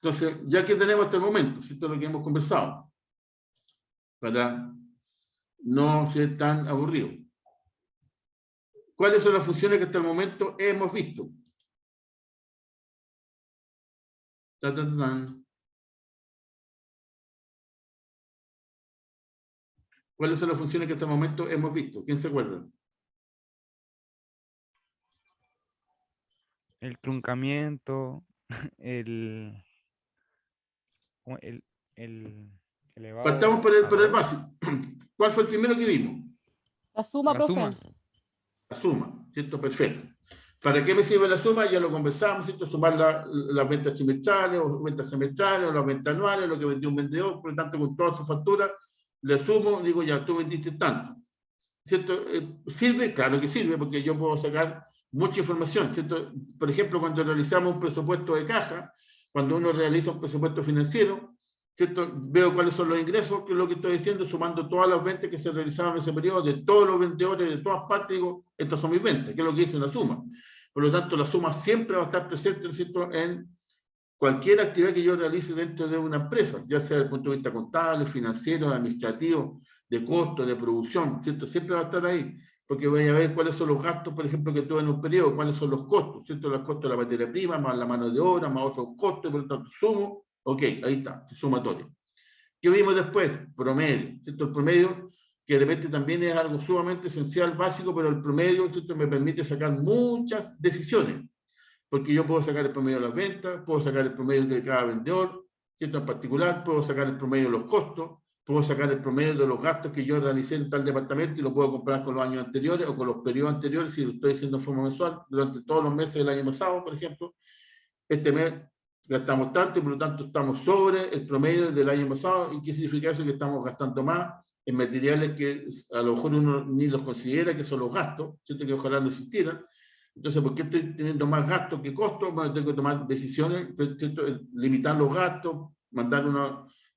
Entonces, ya que tenemos hasta el momento, ¿cierto?, lo que hemos conversado, para no ser tan aburrido. ¿Cuáles son las funciones que hasta el momento hemos visto? Ta, ta, ta, tan. ¿Cuáles son las funciones que hasta el momento hemos visto? ¿Quién se acuerda? El truncamiento, el, ¿cómo? El elevado Partamos por a el 2, básico. ¿Cuál fue el primero que vimos? La suma, la profe. suma. La suma, ¿cierto? Perfecto. ¿Para qué me sirve la suma? Ya lo conversamos, ¿cierto? Sumar las ventas trimestrales o ventas semestrales o las ventas anuales, lo que vendió un vendedor, por lo tanto, con todas sus facturas, le sumo, digo, ya, tú vendiste tanto. ¿Cierto? ¿Sirve? Claro que sirve, porque yo puedo sacar mucha información, ¿cierto? Por ejemplo, cuando realizamos un presupuesto de caja, cuando uno realiza un presupuesto financiero, ¿cierto?, veo cuáles son los ingresos, que es lo que estoy diciendo, sumando todas las ventas que se realizaban en ese periodo, de todos los vendedores, de todas partes, digo, estas son mis ventas, que es lo que dice una suma. Por lo tanto, la suma siempre va a estar presente, ¿cierto?, en cualquier actividad que yo realice dentro de una empresa, ya sea desde el punto de vista contable, financiero, administrativo, de costo, de producción, ¿cierto? Siempre va a estar ahí, porque voy a ver cuáles son los gastos, por ejemplo, que tuve en un periodo, cuáles son los costos, ¿cierto? Los costos de la materia prima, más la mano de obra, más otros costos, por lo tanto, sumo, ok, ahí está, sumatorio. ¿Qué vimos después? Promedio, ¿cierto? El promedio, que de repente también es algo sumamente esencial, básico, pero el promedio, ¿cierto?, me permite sacar muchas decisiones, porque yo puedo sacar el promedio de las ventas, puedo sacar el promedio de cada vendedor, ¿cierto?, en particular, puedo sacar el promedio de los costos, puedo sacar el promedio de los gastos que yo realicé en tal departamento y lo puedo comparar con los años anteriores o con los periodos anteriores, si lo estoy haciendo en forma mensual, durante todos los meses del año pasado, por ejemplo. Este mes gastamos tanto y por lo tanto estamos sobre el promedio del año pasado. ¿Y qué significa eso? Que estamos gastando más en materiales que a lo mejor uno ni los considera que son los gastos, ¿cierto?, que ojalá no existieran. Entonces, ¿por qué estoy teniendo más gastos que costos? Bueno, tengo que tomar decisiones, limitar los gastos, mandar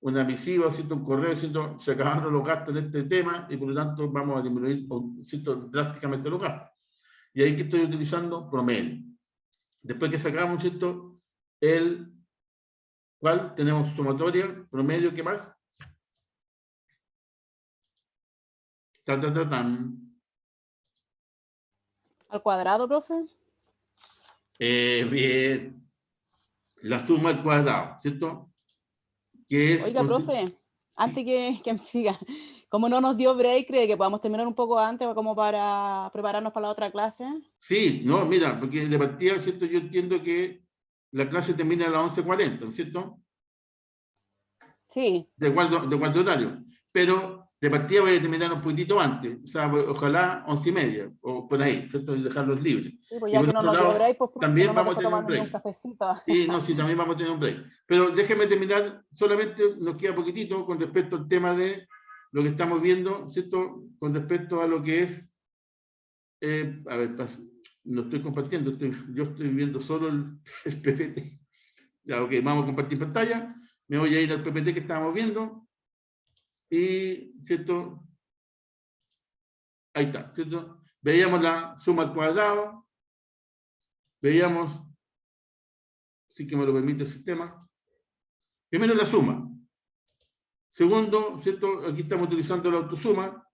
una misiva, ¿cierto?, un correo, ¿cierto?, se acabaron los gastos en este tema y por lo tanto vamos a disminuir, ¿cierto?, drásticamente los gastos. Y ahí que estoy utilizando promedio. Después que sacamos, ¿cierto? ¿Cuál? Tenemos sumatoria, promedio, ¿qué más? Tan. ¿Al cuadrado, profe? Bien. La suma al cuadrado, ¿cierto? Que es... Oiga, profe, antes que me siga, como no nos dio break, ¿cree que podamos terminar un poco antes como para prepararnos para la otra clase? Sí, no, mira, porque de partida, ¿cierto? Yo entiendo que la clase termina a las 11:40, ¿cierto? Sí. De cuarto horario. Pero de partida voy a terminar un poquitito antes, o sea, ojalá 11:30, o por ahí, ¿cierto? Y dejarlos libres. Sí, pues Y ya por que no otro nos dio lado, break, pues profe, también no nos vamos a dejó tener un tomando ni un break. cafecito. Y no, sí, también vamos a tener un break. Pero déjeme terminar, solamente nos queda poquitito con respecto al tema de lo que estamos viendo, ¿cierto? Con respecto a lo que es, a ver, no estoy compartiendo, yo estoy viendo solo el PPT. Ya, ok, vamos a compartir pantalla, me voy a ir al PPT que estábamos viendo, y, ¿cierto? Ahí está, ¿cierto? Veíamos la suma al cuadrado, veíamos, si que me lo permite el sistema, primero la suma. Segundo, ¿cierto? Aquí estamos utilizando la autosuma,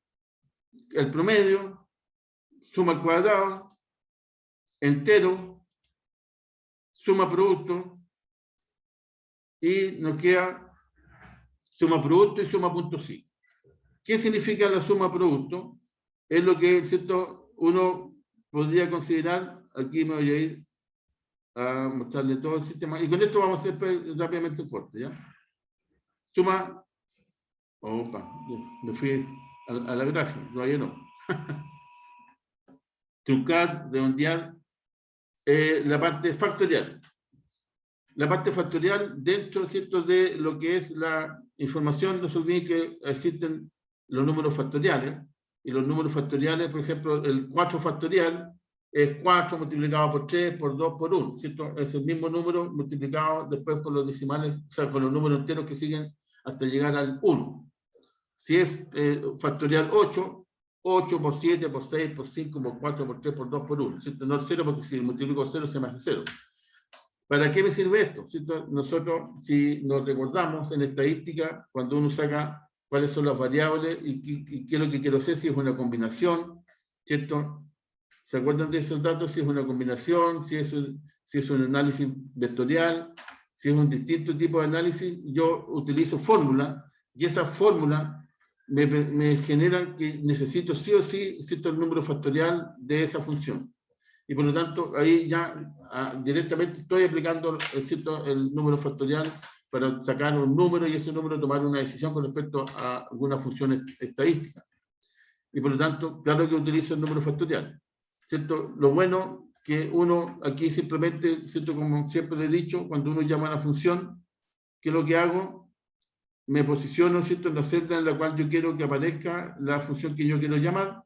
el promedio, suma al cuadrado, entero, suma producto, y nos queda suma producto y suma punto sí. ¿Qué significa la suma producto? Es lo que, ¿cierto? Uno podría considerar, aquí me voy a ir a mostrarle todo el sistema, y con esto vamos a hacer rápidamente un corte, ¿ya? Suma, opa, me fui a la gracia, todavía no. Truncar, redondear, la parte factorial. La parte factorial dentro, ¿cierto?, de lo que es la información, no se olviden que existen los números factoriales, y los números factoriales, por ejemplo, el 4 factorial es 4 multiplicado por 3, por 2, por 1, ¿cierto? Es el mismo número multiplicado después por los decimales, o sea, con los números enteros que siguen hasta llegar al 1. Si es factorial 8, 8 por 7, por 6, por 5, por 4, por 3, por 2, por 1, ¿cierto? No 0, porque si multiplico 0 se me hace 0. ¿Para qué me sirve esto? ¿Cierto? Nosotros, si nos recordamos en estadística, cuando uno saca cuáles son las variables y qué es lo que quiero hacer, si es una combinación, ¿cierto? ¿Se acuerdan de esos datos? Si es una combinación, si es un análisis vectorial, si es un distinto tipo de análisis, yo utilizo fórmulas, y esas fórmulas me generan que necesito sí o sí, ¿cierto?, el número factorial de esa función. Y por lo tanto, ahí ya directamente estoy aplicando, ¿cierto?, el número factorial para sacar un número, y ese número tomar una decisión con respecto a alguna función estadística. Y por lo tanto, claro que utilizo el número factorial, ¿cierto? Lo bueno que uno aquí simplemente, ¿cierto?, como siempre le he dicho, cuando uno llama a la función, ¿qué es lo que hago? Me posiciono, ¿cierto?, en la celda en la cual yo quiero que aparezca la función que yo quiero llamar.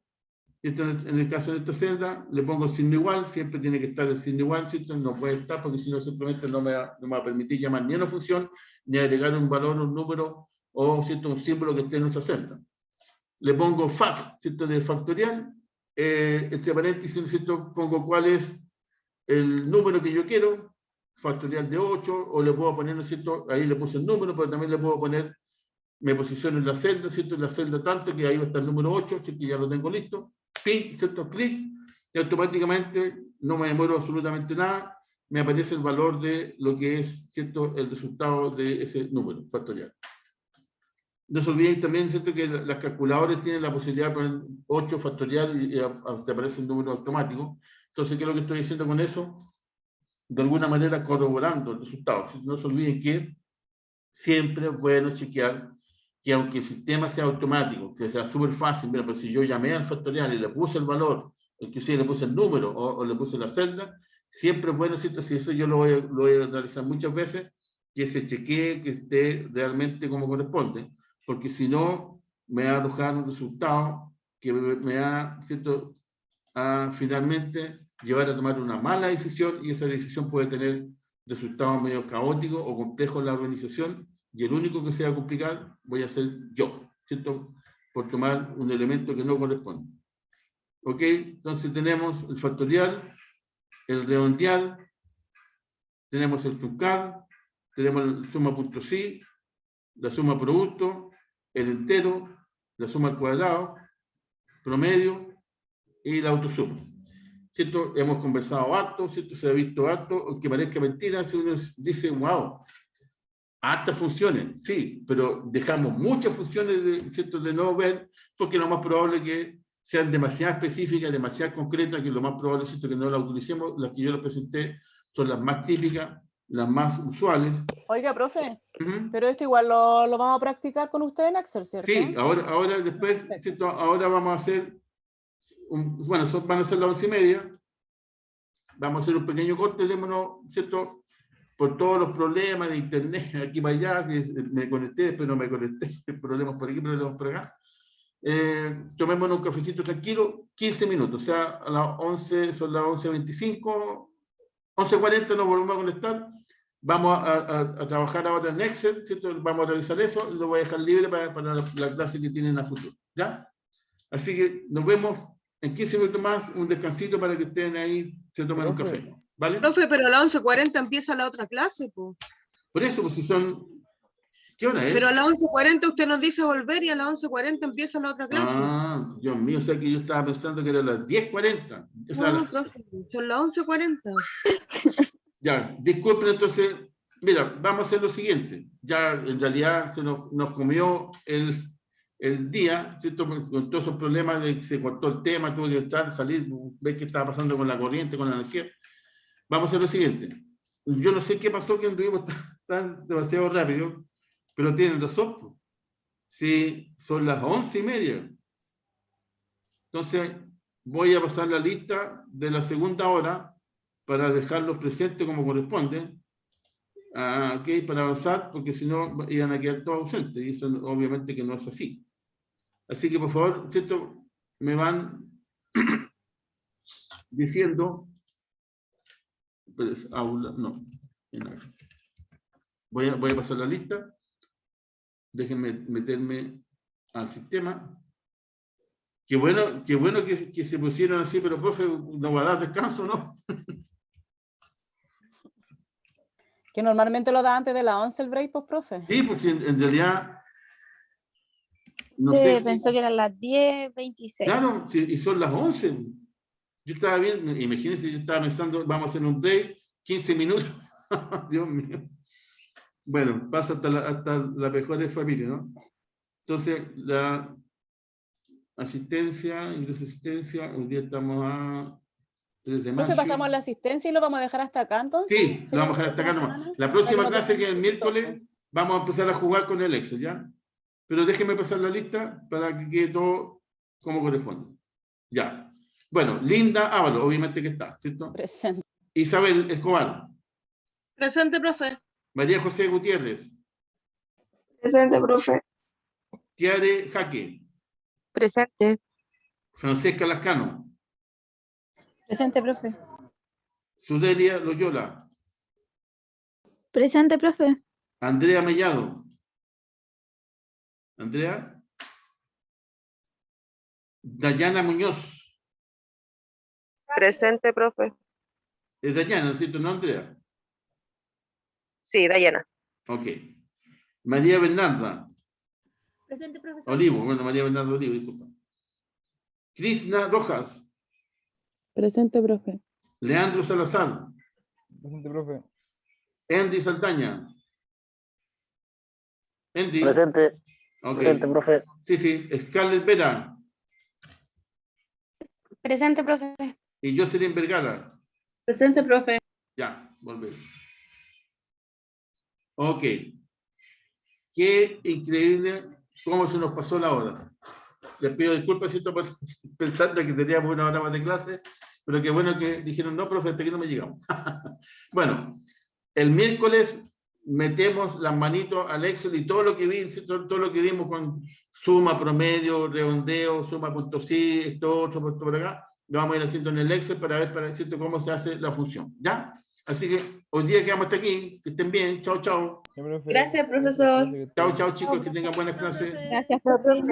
Esto, en el caso de esta celda, le pongo el signo igual, siempre tiene que estar el signo igual, ¿cierto? No puede estar, porque si no simplemente no me va a permitir llamar ni a una función, ni agregar un valor, un número, o, ¿cierto?, un símbolo que esté en nuestra celda. Le pongo fac, ¿cierto?, de factorial, entre paréntesis, ¿cierto?, pongo cuál es el número que yo quiero, factorial de 8, o le puedo poner, ¿no es cierto?, ahí le puse el número, pero también le puedo poner, me posiciono en la celda, ¿cierto?, en la celda tanto, que ahí va a estar el número 8, ¿cierto?, que ya lo tengo listo. Pin, ¿cierto? Clic, y automáticamente no me demoro absolutamente nada, me aparece el valor de lo que es, ¿cierto?, el resultado de ese número factorial. No se olviden también, ¿cierto?, que las calculadoras tienen la posibilidad de poner 8 factorial y te aparece el número automático. Entonces, ¿qué es lo que estoy diciendo con eso? De alguna manera corroborando el resultado. No se olviden que siempre es bueno chequear que aunque el sistema sea automático, que sea súper fácil, mira, pero si yo llamé al factorial y le puse el valor, inclusive le puse el número o le puse la celda, siempre es bueno, ¿cierto? Si eso yo lo voy a realizar muchas veces, que se chequee que esté realmente como corresponde, porque si no, me va a arrojar un resultado que me va, ¿cierto?, a finalmente llevar a tomar una mala decisión, y esa decisión puede tener resultados medio caóticos o complejos en la organización, y el único que se va a complicar voy a ser yo, ¿cierto?, por tomar un elemento que no corresponde. ¿Ok? Entonces tenemos el factorial, el redondeal, tenemos el truncal, tenemos el suma.si, la suma producto, el entero, la suma al cuadrado, promedio y la autosuma. ¿Cierto? Hemos conversado harto, ¿cierto? Se ha visto harto, aunque parezca mentira, si uno dice, wow, hartas funciones, sí, pero dejamos muchas funciones ¿cierto? De no ver, porque lo más probable es que sean demasiado específicas, demasiado concretas, que lo más probable es que no las utilicemos. Las que yo les presenté son las más típicas, las más usuales. Oiga, profe, pero esto igual lo vamos a practicar con usted en Excel, ¿cierto? Sí, ahora después, ¿cierto? Ahora vamos a hacer, bueno, van a ser las 11:30, vamos a hacer un pequeño corte, démonos, ¿cierto? Por todos los problemas de internet, aquí para allá, que me conecté, después no me conecté, problemas por aquí, problemas por acá. Tomémonos un cafecito tranquilo, 15 minutos, o sea, a las 11, son las 11:25, 11:40 nos volvemos a conectar. Vamos a trabajar ahora en Excel, ¿cierto? Vamos a realizar eso, lo voy a dejar libre para la clase que tienen a futuro, ¿ya? Así que nos vemos en 15 minutos más, un descansito para que estén ahí, se tomen un café, ¿vale? Profe, pero a las 11:40 empieza la otra clase, po. Por eso, pues si son... ¿Qué hora es? Pero a las 11:40 usted nos dice volver y a las 11:40 empieza la otra clase. Ah, Dios mío, o sea que yo estaba pensando que eran las 10:40. O sea, No, profe, son las 11:40. ya, disculpen entonces, mira, vamos a hacer lo siguiente. Ya en realidad nos comió el día, ¿cierto? Con todos esos problemas de que se cortó el tema, tuve que salir, ver qué estaba pasando con la corriente, con la energía. Vamos a hacer lo siguiente. Yo no sé qué pasó que anduvimos tan demasiado rápido, pero tienen razón. Si son las 11:30. Entonces, voy a pasar la lista de la segunda hora para dejarlos presentes como corresponde, ¿okay? Para avanzar, porque si no iban a quedar todos ausentes, y eso obviamente que no es así. Así que por favor, ¿cierto? Me van diciendo, pues, aula, no, voy a pasar la lista, déjenme meterme al sistema. Qué bueno que se pusieron así, pero profe, ¿no va a dar descanso, no? Que normalmente lo da antes de las 11 el break, pues, profe. Sí, pues en realidad... No sé. Pensó que eran las 10:26. Claro, sí, y son las 11. Yo estaba bien, imagínense, yo estaba pensando, vamos a hacer un break, 15 minutos. Dios mío. Bueno, pasa hasta la mejor de familia, ¿no? Entonces, la asistencia, ingreso asistencia, hoy día estamos a 3 de mayo. Profe, pasamos a la asistencia y lo vamos a dejar hasta acá, entonces. Sí, lo vamos a dejar hasta acá nomás. La próxima clase, que es el miércoles, vamos a empezar a jugar con el Excel, ¿ya? Pero déjenme pasar la lista para que quede todo como corresponde. Ya. Bueno, Linda Ávalo, obviamente que está, ¿cierto? Presente. Isabel Escobar. Presente, profe. María José Gutiérrez. Presente, profe. Tiare Jaque. Presente. Francesca Lascano. Presente, profe. Sudelia Loyola. Presente, profe. Andrea Mellado. Andrea. Dayana Muñoz. Presente, profe. Es Dayana, ¿cierto? ¿No, Andrea? Sí, Dayana. Ok. María Bernarda. Presente, profesor. Olivo, bueno, María Bernarda Olivo, disculpa. Krishna Rojas. Presente, profe. Leandro Salazar. Presente, profe. Henry Saldaña. Henry. Presente, Ok. presente, profe. Sí. Scarlett Vera. Presente, profe. Y Jocelyn Vergara. Presente, profe. Ya, volvemos. Ok. Qué increíble cómo se nos pasó la hora. Les pido disculpas, ¿cierto? Por pensando que teníamos una hora más de clase, pero qué bueno que dijeron, no, profe, hasta aquí no me llegamos. Bueno, el miércoles metemos las manitos al Excel y todo lo que vimos con suma, promedio, redondeo, suma.si, esto otro, por acá, lo vamos a ir haciendo en el Excel para ver, ¿cierto?, cómo se hace la función. ¿Ya? Así que hoy día quedamos hasta aquí. Que estén bien. Chao, chao. Gracias, profesor. Chao, chao, chicos. Que tengan buenas clases. Gracias, profe.